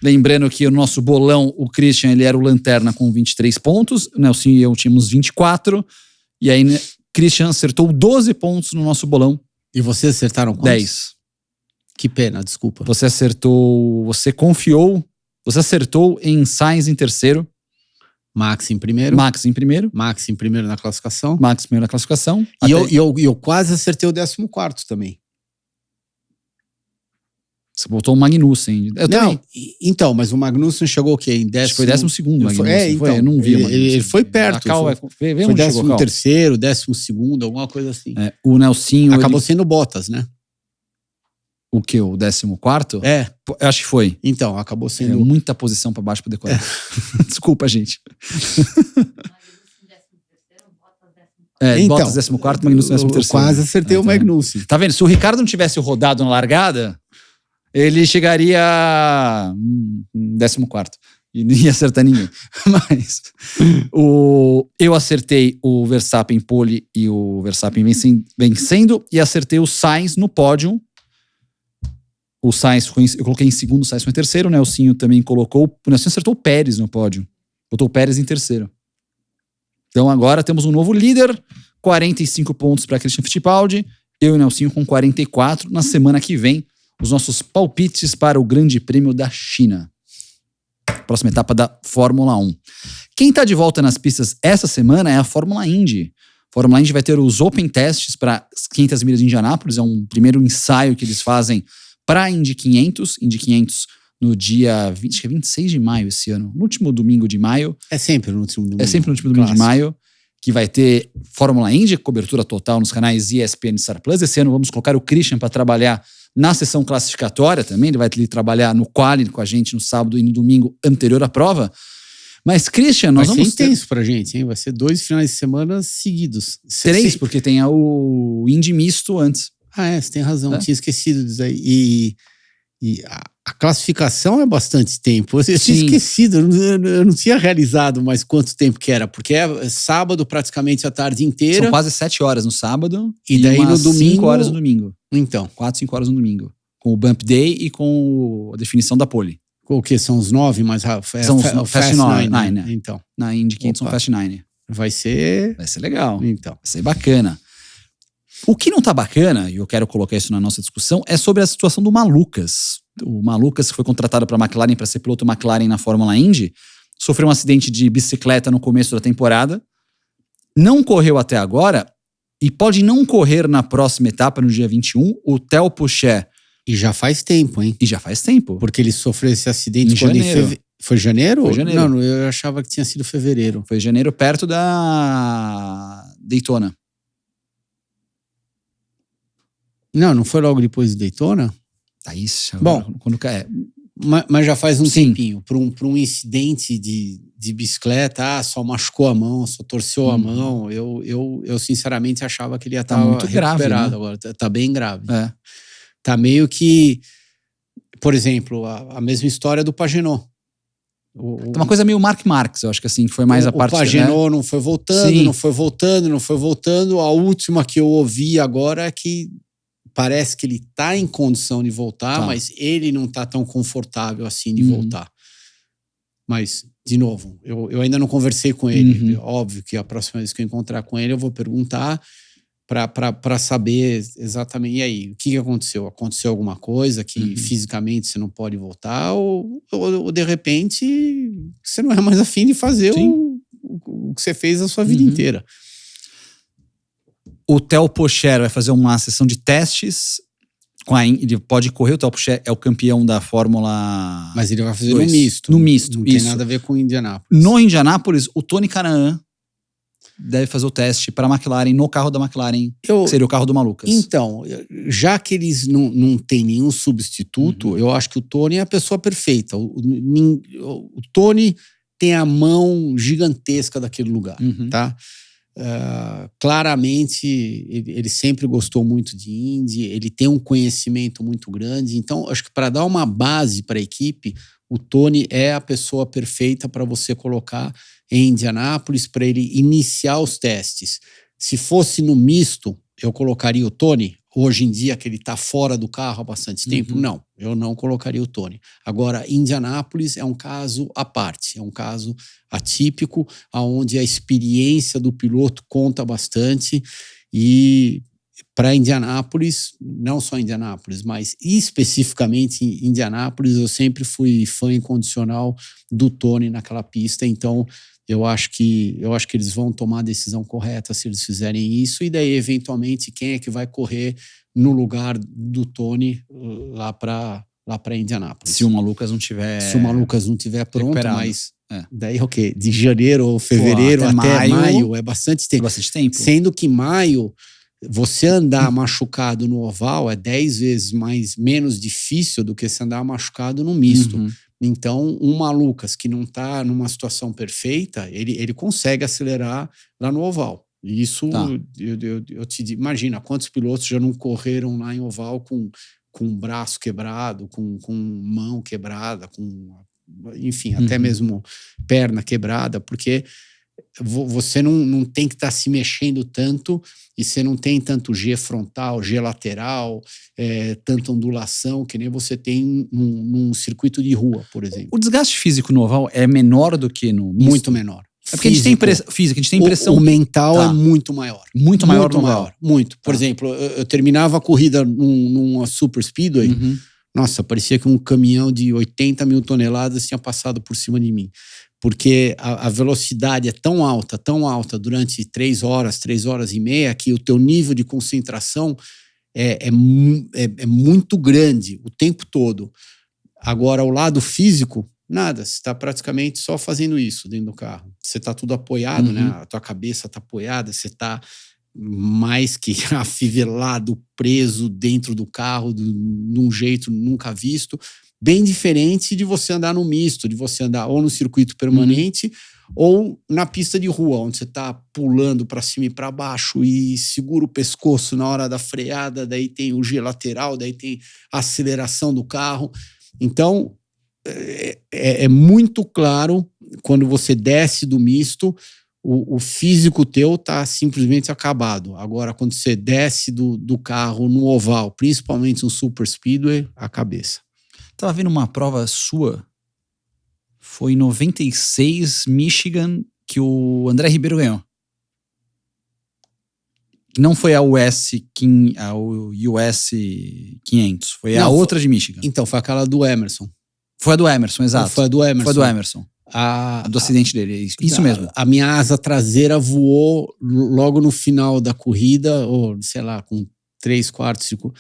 Lembrando que o nosso bolão, o Christian, ele era o lanterna com 23 pontos, o Nelson e eu tínhamos 24, e aí Christian acertou 12 pontos no nosso bolão. E vocês acertaram quantos? 10. Que pena, desculpa. Você acertou em Sainz em terceiro. Max em primeiro. Max em primeiro na classificação. Max primeiro na classificação. E eu quase acertei o 14º também. Você botou o Magnussen. Eu também. Então, mas o Magnussen chegou o quê? Em Acho que foi 12º Magnussen. Então, eu não vi o Magnussen. Ele foi perto. Foi 13º, 12º, alguma coisa assim. O Nelsinho... Acabou sendo Bottas, né? O quê? O 14º? Eu acho que foi. Então, acabou sendo... muita posição pra baixo pra decorar. Desculpa, gente. Bottas 14º, Magnussen 13º. Eu quase acertei o Magnussen. Tá vendo? Se o Ricardo não tivesse rodado na largada, ele chegaria 14º. E não ia acertar ninguém. Mas eu acertei o Verstappen pole e o Verstappen vencendo. E acertei o Sainz no pódio. O Sainz, eu coloquei em segundo, o Sainz foi em terceiro. O Nelsinho também colocou. O Nelsinho acertou o Pérez no pódio. Botou o Pérez em terceiro. Então agora temos um novo líder. 45 pontos para Christian Fittipaldi. Eu e o Nelsinho com 44. Na semana que vem, os nossos palpites para o Grande Prêmio da China. Próxima etapa da Fórmula 1. Quem está de volta nas pistas essa semana é a Fórmula Indy. A Fórmula Indy vai ter os Open Tests para as 500 milhas de Indianápolis. É um primeiro ensaio que eles fazem para a Indy 500. Indy 500 no dia 26 de maio esse ano. No último domingo de maio. É sempre no último domingo. É sempre no último domingo de maio. Que vai ter Fórmula Indy, cobertura total nos canais ESPN e Star Plus. Esse ano vamos colocar o Christian para trabalhar na sessão classificatória também. Ele vai trabalhar no quali com a gente no sábado e no domingo anterior à prova. Mas, Christian, nós vamos ter... intenso pra gente, hein? Vai ser 2 finais de semana seguidos. 3, porque tem o Indy misto antes. Você tem razão. Tinha esquecido disso aí. E a classificação é bastante tempo. Eu tinha esquecido, eu não tinha realizado mais quanto tempo que era, porque é sábado praticamente a tarde inteira. São quase 7 horas no sábado e daí no domingo 5 horas no domingo. Então. 4, 5 horas no domingo. Com o Bump Day e com a definição da pole. O que? São os 9 mais rápidos? São os Fast 9, né? Então. Na Indy 500 são Fast 9. Vai ser legal. Então. Vai ser bacana. O que não tá bacana, e eu quero colocar isso na nossa discussão, é sobre a situação do Malucas. O Malucas, que foi contratado para a McLaren para ser piloto McLaren na Fórmula Indy, sofreu um acidente de bicicleta no começo da temporada, não correu até agora e pode não correr na próxima etapa, no dia 21, o Theo Pourchaire. E já faz tempo, hein? Porque ele sofreu esse acidente em janeiro. Foi janeiro? Foi janeiro. Não, eu achava que tinha sido fevereiro. Foi janeiro, perto da Daytona. Não foi logo depois de Daytona? Isso. Bom, quando cai. Mas já faz um tempinho. Para um incidente de bicicleta, só machucou a mão, só torceu a mão. Eu sinceramente achava que ele ia estar muito recuperado grave, né? agora. Tá bem grave. Tá meio que, por exemplo, a mesma história do Pagenot. Uma coisa meio Marc Marques, eu acho que assim, que foi mais a parte... O Pagenot não foi voltando. A última que eu ouvi agora é que parece que ele tá em condição de voltar, mas ele não tá tão confortável assim de voltar. Mas, de novo, eu ainda não conversei com ele. Óbvio que a próxima vez que eu encontrar com ele, eu vou perguntar para saber exatamente, e aí, o que aconteceu? Aconteceu alguma coisa que fisicamente você não pode voltar ou de repente você não é mais afim de fazer o que você fez a sua vida inteira. O Theo Pourchaire vai fazer uma sessão de testes. Ele pode correr, o Theo Pourchaire é o campeão da Fórmula... Mas ele vai fazer 2. No misto. Não tem nada a ver com o Indianápolis. No Indianápolis, o Tony Kanaan deve fazer o teste para a McLaren, no carro da McLaren, que seria o carro do Malucas. Então, já que eles não têm nenhum substituto, eu acho que o Tony é a pessoa perfeita. O Tony tem a mão gigantesca daquele lugar, tá? Claramente, ele sempre gostou muito de Indy, ele tem um conhecimento muito grande. Então, acho que para dar uma base para a equipe, o Tony é a pessoa perfeita para você colocar em Indianápolis para ele iniciar os testes. Se fosse no misto, eu colocaria o Tony. Hoje em dia, que ele está fora do carro há bastante tempo, não, eu não colocaria o Tony. Agora, Indianápolis é um caso à parte, é um caso atípico, onde a experiência do piloto conta bastante. E para Indianápolis, não só Indianápolis, mas especificamente em Indianápolis, eu sempre fui fã incondicional do Tony naquela pista. Então, eu acho que eles vão tomar a decisão correta se eles fizerem isso, e daí, eventualmente, quem é que vai correr no lugar do Tony lá para Indianápolis. Se o Malucas não tiver... Se o Malucas não tiver pronto, recuperado. Mas daí o quê? De janeiro ou fevereiro até maio é bastante tempo. Sendo que maio, você andar machucado no oval é 10 vezes menos difícil do que você andar machucado no misto. Então, um Malucas que não está numa situação perfeita, ele consegue acelerar lá no oval. E isso, eu te digo, imagina, quantos pilotos já não correram lá em oval com um braço quebrado, com mão quebrada, com enfim, até mesmo perna quebrada, porque você não tem que estar se mexendo tanto e você não tem tanto G frontal, G lateral, tanta ondulação que nem você tem num circuito de rua, por exemplo. O desgaste físico no oval é menor do que no misto? Muito menor. É porque a gente tem física, a gente tem impressão. O mental é muito maior. Muito maior no oval. Muito. Por exemplo, eu terminava a corrida numa Super Speedway, nossa, parecia que um caminhão de 80 mil toneladas tinha passado por cima de mim. Porque a velocidade é tão alta durante 3 horas e meia, que o teu nível de concentração é muito grande o tempo todo. Agora, o lado físico, nada, você está praticamente só fazendo isso dentro do carro. Você está tudo apoiado, né? A tua cabeça está apoiada, você está mais que afivelado, preso dentro do carro de um jeito nunca visto. Bem diferente de você andar no misto, de você andar ou no circuito permanente ou na pista de rua, onde você está pulando para cima e para baixo e segura o pescoço na hora da freada, daí tem o G lateral, daí tem a aceleração do carro. Então, é muito claro quando você desce do misto, o físico teu tá simplesmente acabado. Agora, quando você desce do carro no oval, principalmente no Super Speedway, a cabeça. Tava vendo uma prova sua, foi em 96, Michigan, que o André Ribeiro ganhou. Não foi a US 500, foi a outra de Michigan. Então, foi aquela do Emerson. Foi a do Emerson, exato. Foi a do Emerson. Foi a do Emerson. Do acidente dele, isso mesmo. A minha asa traseira voou logo no final da corrida, ou sei lá, com 3/4, 5.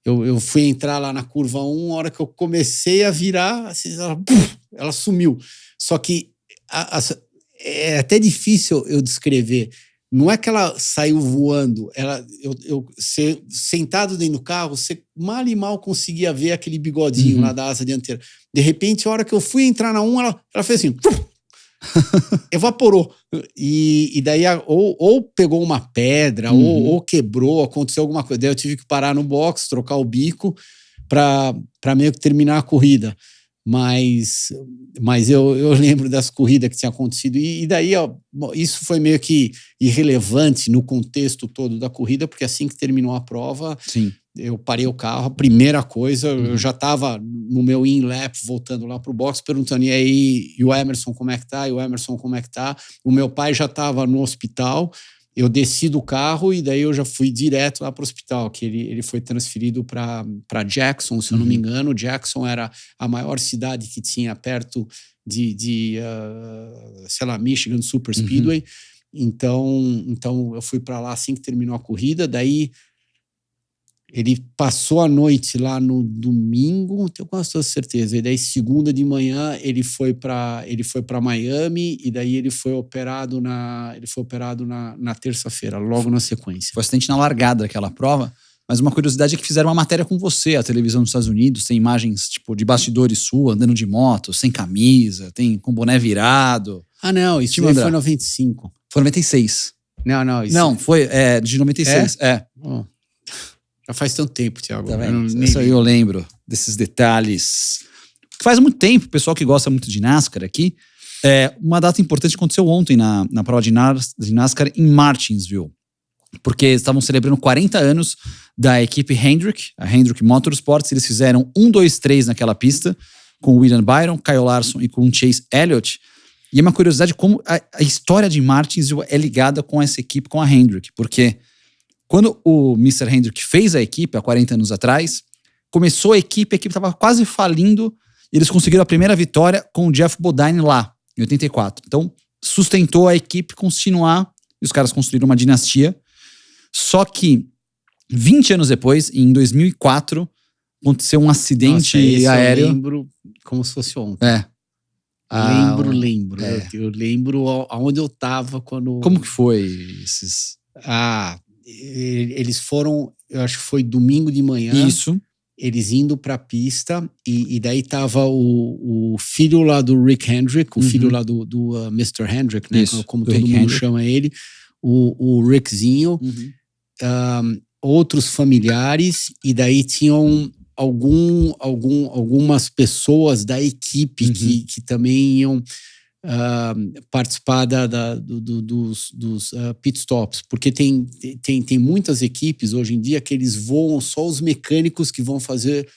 Eu fui entrar lá na curva 1, a hora que eu comecei a virar, assim, ela sumiu. Só que é até difícil eu descrever. Não é que ela saiu voando, sentado dentro do carro, você mal e mal conseguia ver aquele bigodinho lá da asa dianteira. De repente, a hora que eu fui entrar na 1, ela fez assim, evaporou. E daí, ou pegou uma pedra, ou quebrou, aconteceu alguma coisa. Daí eu tive que parar no box, trocar o bico para meio que terminar a corrida. Mas eu lembro das corridas que tinha acontecido. E daí, isso foi meio que irrelevante no contexto todo da corrida, porque assim que terminou a prova, eu parei o carro. A primeira coisa, eu já estava no meu in-lap, voltando lá pro box, perguntando, e aí, e o Emerson como é que tá? E o Emerson como é que tá? O meu pai já estava no hospital. Eu desci do carro e daí eu já fui direto lá para o hospital, que ele foi transferido para Jackson, se eu não me engano. Jackson era a maior cidade que tinha perto de sei lá, Michigan Super Speedway. Então eu fui para lá assim que terminou a corrida. Daí ele passou a noite lá no domingo, tenho quase toda certeza. E daí segunda de manhã ele foi para Miami e daí ele foi operado na terça-feira, logo na sequência. Foi acidente na largada daquela prova, mas uma curiosidade é que fizeram uma matéria com você, a televisão dos Estados Unidos, tem imagens tipo de bastidores sua, andando de moto, sem camisa, tem com boné virado. Ah, não, isso foi 95. Foi 96. Não, foi de 96. Já faz tanto tempo, Thiago. Tá vendo? Isso aí eu lembro desses detalhes. Faz muito tempo, o pessoal que gosta muito de NASCAR aqui. Uma data importante aconteceu ontem na prova de NASCAR em Martinsville. Porque estavam celebrando 40 anos da equipe Hendrick, a Hendrick Motorsports. Eles fizeram 1, 2, 3 naquela pista, com o William Byron, Kyle Larson e com o Chase Elliott. E é uma curiosidade como a história de Martinsville é ligada com essa equipe, com a Hendrick. Porque quando o Mr. Hendrick fez a equipe, há 40 anos atrás, começou a equipe estava quase falindo, e eles conseguiram a primeira vitória com o Jeff Bodine lá, em 84. Então, sustentou a equipe continuar, e os caras construíram uma dinastia. Só que, 20 anos depois, em 2004, aconteceu um acidente aéreo. Eu lembro como se fosse ontem. Lembro. Eu lembro aonde eu tava quando... Como que foi esses... Eles foram, eu acho que foi domingo de manhã. Isso. Eles indo pra pista e daí tava o filho lá do Rick Hendrick, o filho lá do Mr. Hendrick, né? Isso, como todo mundo Hendrick chama ele, o Rickzinho, outros familiares, e daí tinham algumas pessoas da equipe que também iam participar dos pit stops, porque tem muitas equipes hoje em dia que eles voam só os mecânicos que vão fazer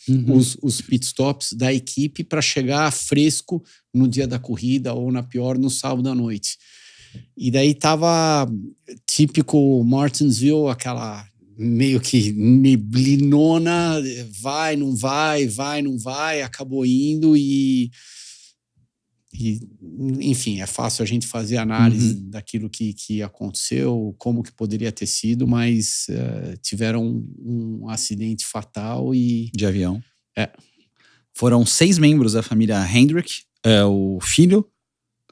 os pit stops da equipe para chegar fresco no dia da corrida ou na pior no sábado à noite. E daí tava típico Martinsville, aquela meio que neblinona, vai, não vai, acabou indo e enfim, é fácil a gente fazer análise daquilo que aconteceu, como que poderia ter sido, mas tiveram um acidente fatal de avião. Foram 6 membros da família Hendrick, o filho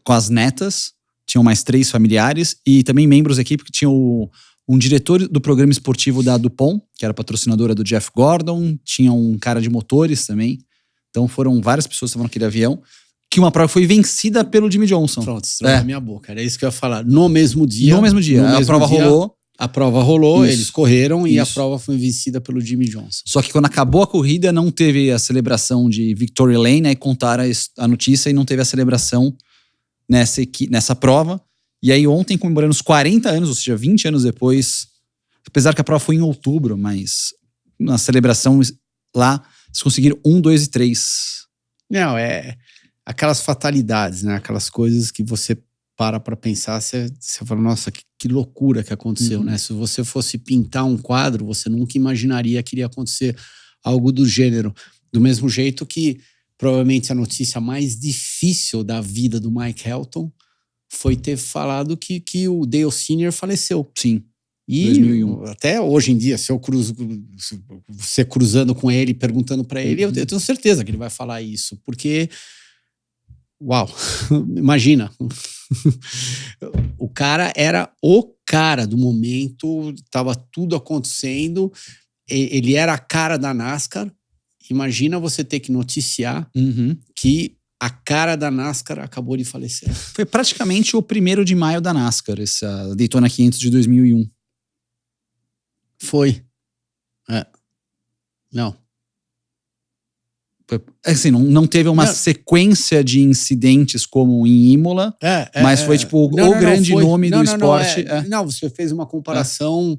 com as netas, tinham mais 3 familiares e também membros da equipe que tinham um diretor do programa esportivo da DuPont, que era patrocinadora do Jeff Gordon, tinha um cara de motores também, então foram várias pessoas que estavam naquele avião, que uma prova foi vencida pelo Jimmy Johnson. Pronto, estragou a minha boca. Era isso que eu ia falar. No mesmo dia. A prova rolou, eles correram e a prova foi vencida pelo Jimmy Johnson. Só que quando acabou a corrida, não teve a celebração de Victory Lane, aí contaram a notícia e não teve a celebração nessa prova. E aí ontem, comemorando os 40 anos, ou seja, 20 anos depois, apesar que a prova foi em outubro, mas na celebração lá, eles conseguiram 1, 2 e 3. Não, aquelas fatalidades, né? Aquelas coisas que você para pensar, você fala, nossa, que loucura que aconteceu, né? Se você fosse pintar um quadro, você nunca imaginaria que iria acontecer algo do gênero. Do mesmo jeito que, provavelmente, a notícia mais difícil da vida do Mike Helton foi ter falado que o Dale Sr. faleceu. Sim. E 2001. Até hoje em dia, se você cruzando com ele, perguntando para ele, eu tenho certeza que ele vai falar isso, porque... Uau, imagina, o cara era o cara do momento, estava tudo acontecendo, ele era a cara da NASCAR. Imagina você ter que noticiar que a cara da NASCAR acabou de falecer. Foi praticamente o 1º de maio da NASCAR, essa Daytona 500 de 2001. Foi. Não. Assim, não teve uma sequência de incidentes como em Imola, mas foi tipo o grande nome do esporte. Não, você fez uma comparação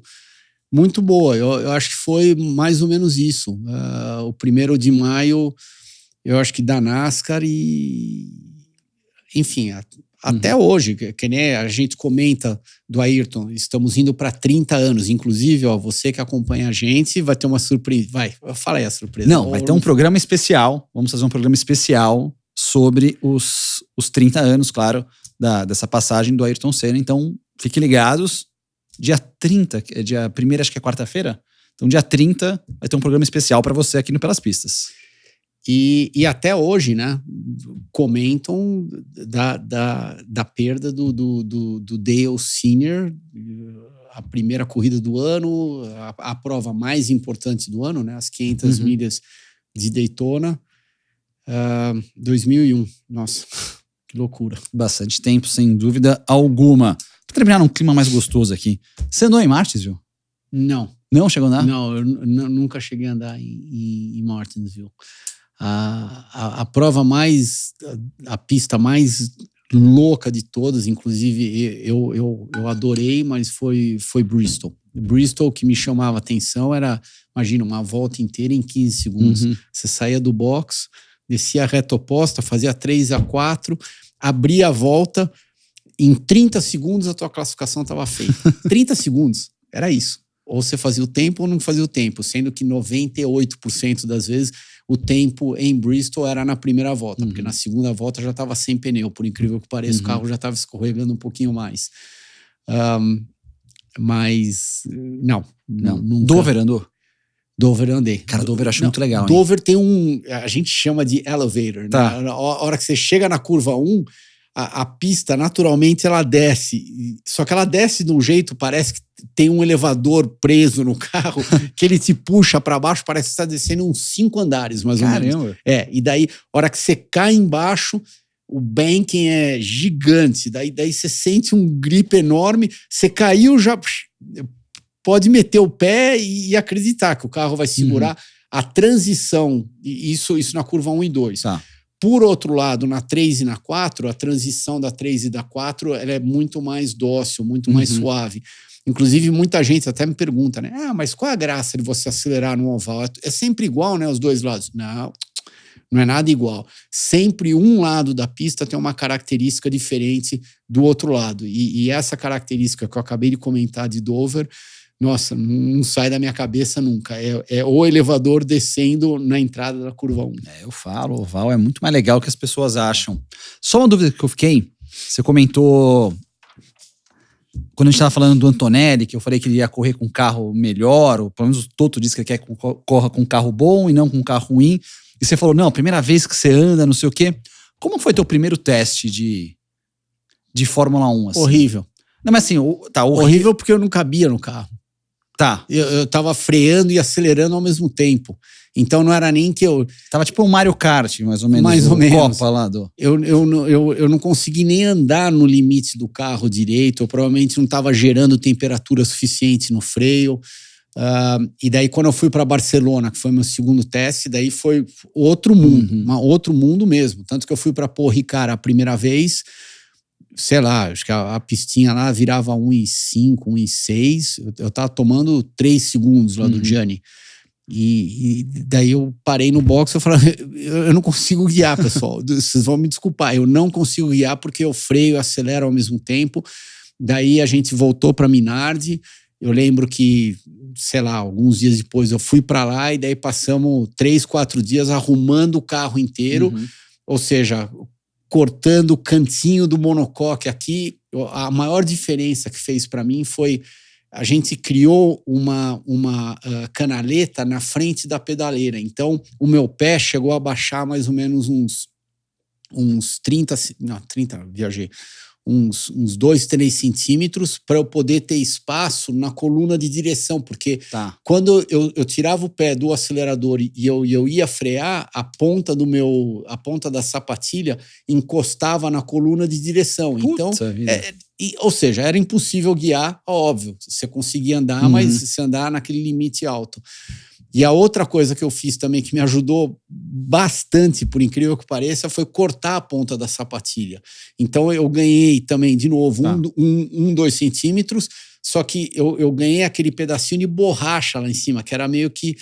muito boa. Eu acho que foi mais ou menos isso. O 1º de maio, eu acho que da NASCAR e... Enfim, até hoje, que nem a gente comenta do Ayrton, estamos indo para 30 anos. Inclusive, você que acompanha a gente vai ter uma surpresa. Fala aí a surpresa. Não, vai ter um programa especial. Vamos fazer um programa especial sobre os 30 anos, claro, dessa passagem do Ayrton Senna. Então, fiquem ligados. Dia 30, dia 1º, acho que é quarta-feira. Então, dia 30, vai ter um programa especial para você aqui no Pelas Pistas. E até hoje, né, comentam da perda do Dale Sr., a primeira corrida do ano, a prova mais importante do ano, né, as 500 milhas de Daytona, 2001. Nossa, que loucura. Bastante tempo, sem dúvida alguma. Para terminar num clima mais gostoso aqui, você andou em Martinsville? Não. Não chegou a andar? Não, eu nunca cheguei a andar em Martinsville. A prova a pista mais louca de todas, inclusive eu adorei, mas foi Bristol. Bristol, que me chamava a atenção, era, imagina, uma volta inteira em 15 segundos. Você saía do box, descia a reta oposta, fazia 3 a 4, abria a volta, em 30 segundos a tua classificação estava feita. 30 segundos, era isso. Ou você fazia o tempo ou não fazia o tempo, sendo que 98% das vezes o tempo em Bristol era na primeira volta, porque na segunda volta já estava sem pneu, por incrível que pareça, o carro já estava escorregando um pouquinho mais. Mas, não. Nunca. Dover andou? Dover andei. Cara, Dover eu acho muito legal. Dover tem a gente chama de elevator. Tá. Né? A hora que você chega na curva 1, a pista, naturalmente, ela desce. Só que ela desce de um jeito, parece que tem um elevador preso no carro, que ele te puxa para baixo, parece que você está descendo uns 5 andares, mais ou menos. Caramba! E daí, a hora que você cai embaixo, o banking é gigante. Daí você sente um grip enorme, você caiu, já pode meter o pé e acreditar que o carro vai segurar. a transição, isso na curva 1 e 2. Tá. Por outro lado, na 3 e na 4, a transição da 3 e da 4 ela é muito mais dócil, muito mais suave. Inclusive, muita gente até me pergunta, né? Mas qual é a graça de você acelerar no oval? É sempre igual, né? Os dois lados. Não é nada igual. Sempre um lado da pista tem uma característica diferente do outro lado. E essa característica que eu acabei de comentar de Dover, nossa, não sai da minha cabeça nunca. É o elevador descendo na entrada da curva 1. Eu falo, o oval é muito mais legal que as pessoas acham. Só uma dúvida que eu fiquei, você comentou, quando a gente estava falando do Antonelli, que eu falei que ele ia correr com um carro melhor, ou pelo menos o Toto disse que ele quer que corra com um carro bom e não com um carro ruim, e você falou, não, primeira vez que você anda, não sei o quê. Como foi teu primeiro teste de Fórmula 1? Assim? Horrível. Não, mas assim, tá horrível porque eu não cabia no carro. Tá. Eu tava freando e acelerando ao mesmo tempo. Então não era nem que eu... Tava tipo um Mario Kart, mais ou menos. Mais ou menos. Copa lá do... Eu não consegui nem andar no limite do carro direito. Eu provavelmente não tava gerando temperatura suficiente no freio. E daí quando eu fui para Barcelona, que foi meu segundo teste, daí foi outro mundo. Outro mundo mesmo. Tanto que eu fui para Paul Ricard a primeira vez... Sei lá, acho que a pistinha lá virava 1,5, 1,6. Eu tava tomando 3 segundos lá do Gianni. E daí eu parei no box e eu falei, eu não consigo guiar, pessoal. Vocês vão me desculpar, eu não consigo guiar porque eu freio e acelero ao mesmo tempo. Daí a gente voltou para Minardi. Eu lembro que, sei lá, alguns dias depois eu fui para lá e daí passamos 3, 4 dias arrumando o carro inteiro. Ou seja... cortando o cantinho do monocoque aqui. A maior diferença que fez para mim foi a gente criou uma canaleta na frente da pedaleira. Então, o meu pé chegou a baixar mais ou menos uns 2, 3 centímetros para eu poder ter espaço na coluna de direção, porque quando eu tirava o pé do acelerador e eu ia frear, a ponta da sapatilha encostava na coluna de direção. Então, ou seja, era impossível guiar, óbvio, você conseguia andar, mas você andar naquele limite alto. E a outra coisa que eu fiz também que me ajudou bastante, por incrível que pareça, foi cortar a ponta da sapatilha. Então eu ganhei também, de novo, 2 centímetros, só que eu ganhei aquele pedacinho de borracha lá em cima, que era meio que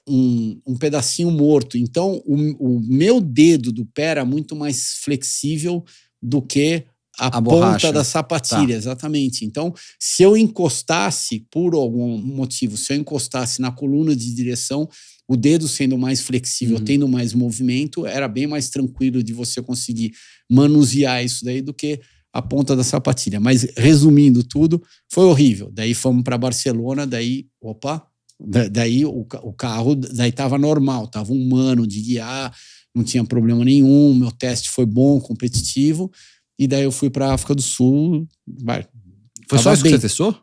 um pedacinho morto. Então o meu dedo do pé era muito mais flexível do que a ponta borracha da sapatilha, exatamente. Então, se eu encostasse, por algum motivo, se eu encostasse na coluna de direção, o dedo sendo mais flexível, tendo mais movimento, era bem mais tranquilo de você conseguir manusear isso daí do que a ponta da sapatilha. Mas, resumindo tudo, foi horrível. Daí fomos para Barcelona, daí o carro daí estava normal, estava humano de guiar, não tinha problema nenhum, meu teste foi bom, competitivo. E daí eu fui para África do Sul. Foi só isso que você testou?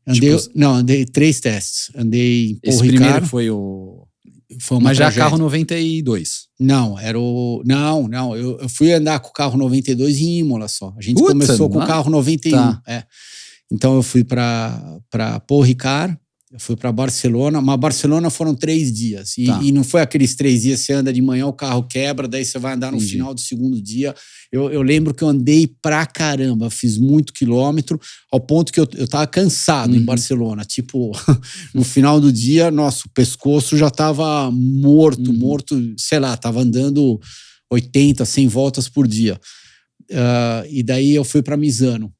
Andei 3 testes. Andei em Paul Ricard. Esse primeiro foi o... Mas já carro 92. Não, era o... Não. Eu fui andar com o carro 92 em Imola só. A gente começou com o carro 91. Então eu fui para Paul Ricard. Eu fui para Barcelona, mas Barcelona foram 3 dias. E não foi aqueles 3 dias, você anda de manhã, o carro quebra, daí você vai andar no final do segundo dia. Eu lembro que eu andei pra caramba, fiz muito quilômetro, ao ponto que eu tava cansado em Barcelona. Tipo, no final do dia, nossa, o pescoço já tava morto, sei lá, tava andando 80, 100 voltas por dia. E daí eu fui para Misano,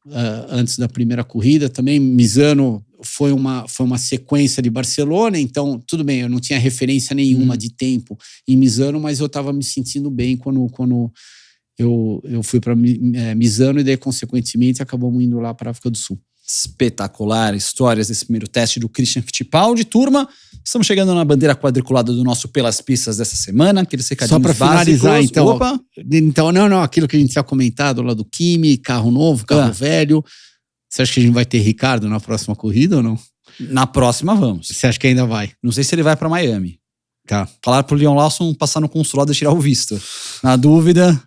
antes da primeira corrida também. Misano foi uma sequência de Barcelona, então tudo bem, eu não tinha referência nenhuma de tempo em Misano, mas eu estava me sentindo bem quando eu fui para Misano, e daí consequentemente acabamos indo lá para a África do Sul. Espetacular, histórias desse primeiro teste do Christian Fittipaldi. Turma, estamos chegando na bandeira quadriculada do nosso Pelas Pistas dessa semana, aqueles recadinhos básicos. Só para finalizar, então, não, aquilo que a gente tinha comentado lá do Kimi, carro novo, carro velho. Você acha que a gente vai ter Ricardo na próxima corrida ou não? Na próxima vamos. Você acha que ainda vai? Não sei se ele vai para Miami. Tá. Falaram pro Leon Lawson passar no consulado e tirar o visto. Na dúvida...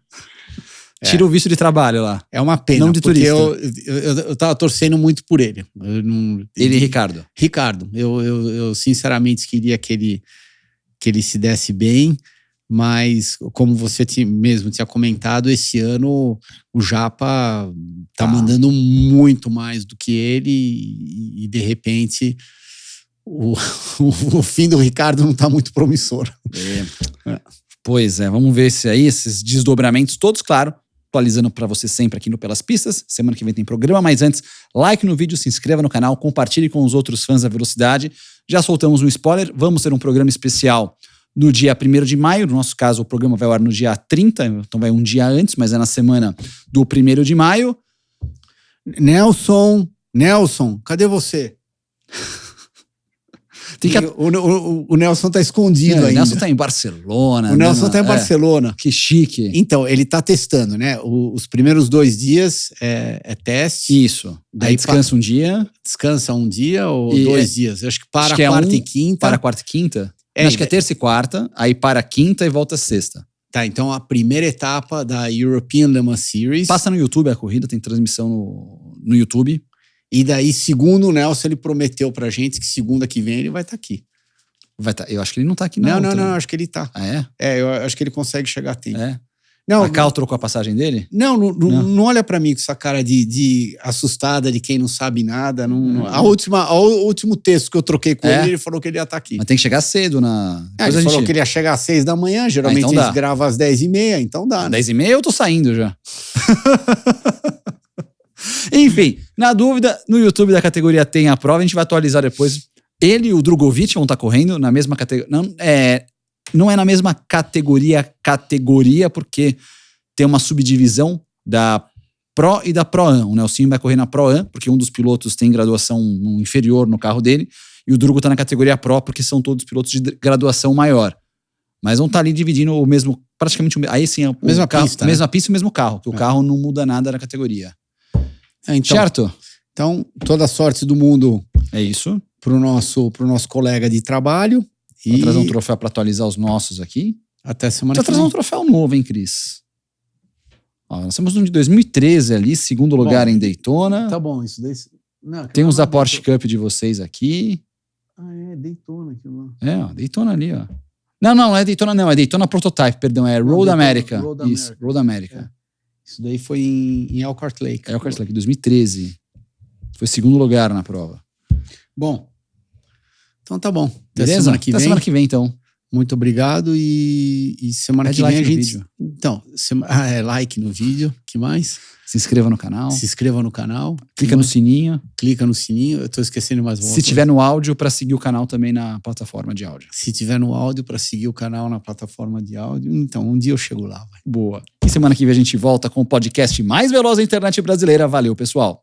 Tira o visto de trabalho lá. É uma pena, não de porque turista. eu tava torcendo muito por ele. Ele e Ricardo. Ricardo. Eu sinceramente queria que ele se desse bem, mas como você mesmo tinha comentado, esse ano o Japa tá mandando muito mais do que ele e de repente o fim do Ricardo não tá muito promissor. Pois é, vamos ver esses desdobramentos todos, claro, atualizando para você sempre aqui no Pelas Pistas. Semana que vem tem programa, mas antes, like no vídeo, se inscreva no canal, compartilhe com os outros fãs da velocidade. Já soltamos um spoiler, vamos ter um programa especial no dia 1º de maio, no nosso caso o programa vai ao ar no dia 30, então vai um dia antes, mas é na semana do 1º de maio. Nelson, cadê você? O Nelson tá escondido ainda. O Nelson tá em Barcelona. O Nelson tá em Barcelona. Que chique. Então, ele tá testando, né? Os primeiros 2 dias é teste. Isso. Daí descansa um dia. Descansa um dia ou 2 dias? Eu acho que para quarta e quinta. Para quarta e quinta? Acho que é terça e quarta, aí para quinta e volta sexta. Tá, então a primeira etapa da European Le Mans Series. Passa no YouTube a corrida, tem transmissão no YouTube. E daí, segundo o Nelson, ele prometeu pra gente que segunda que vem ele vai estar aqui. Vai tá. Eu acho que ele não tá aqui, não. Não, acho que ele tá. Ah, é? Eu acho que ele consegue chegar a tempo. É? Não, a Cal trocou a passagem dele? Não olha pra mim com essa cara de assustada, de quem não sabe nada. O último texto que eu troquei com ele falou que ele ia estar aqui. Mas tem que chegar cedo ele falou que ele ia chegar às 6 da manhã, geralmente então eles gravam às 10h30, então dá. Né? 10h30 eu tô saindo já. Enfim, na dúvida, no YouTube da categoria tem a prova, a gente vai atualizar depois. Ele e o Drogovic vão estar correndo na mesma categoria. Não é na mesma categoria, porque tem uma subdivisão da Pro e da Pro-Am. O Nelsinho vai correr na Pro-Am, porque um dos pilotos tem graduação inferior no carro dele, e o Drugo tá na categoria Pro, porque são todos pilotos de graduação maior. Mas vão estar ali dividindo o mesmo, praticamente, aí sim, mesma pista, né? Mesma pista e o mesmo carro, que o carro não muda nada na categoria. Então, certo? Então, toda a sorte do mundo. É isso. Pro nosso colega de trabalho. Vou trazer um troféu para atualizar os nossos aqui. Até semana que vem. Trazer um troféu novo, hein, Cris? Ó, nós temos um de 2013 ali, segundo lugar em Daytona. Tá bom, isso daí. Tem uns da Porsche Cup de vocês aqui. Daytona aquilo lá. Daytona ali, ó. Não é Daytona não, é Daytona Prototype, perdão, é Road America. Isso, Road America. Isso daí foi em Elkhart Lake. Elkhart Lake, 2013. Foi segundo lugar na prova. Bom, então tá bom. Beleza? Até semana que vem, então. Muito obrigado e semana que vem a gente... Vídeo. Então, like no vídeo, que mais? Se inscreva no canal. Clica no sininho. Clica no sininho. Eu tô esquecendo mais uma Se tiver no áudio, para seguir o canal também na plataforma de áudio. Se tiver no áudio, para seguir o canal na plataforma de áudio. Então, um dia eu chego lá. Boa. E semana que vem a gente volta com o podcast mais veloz da internet brasileira. Valeu, pessoal.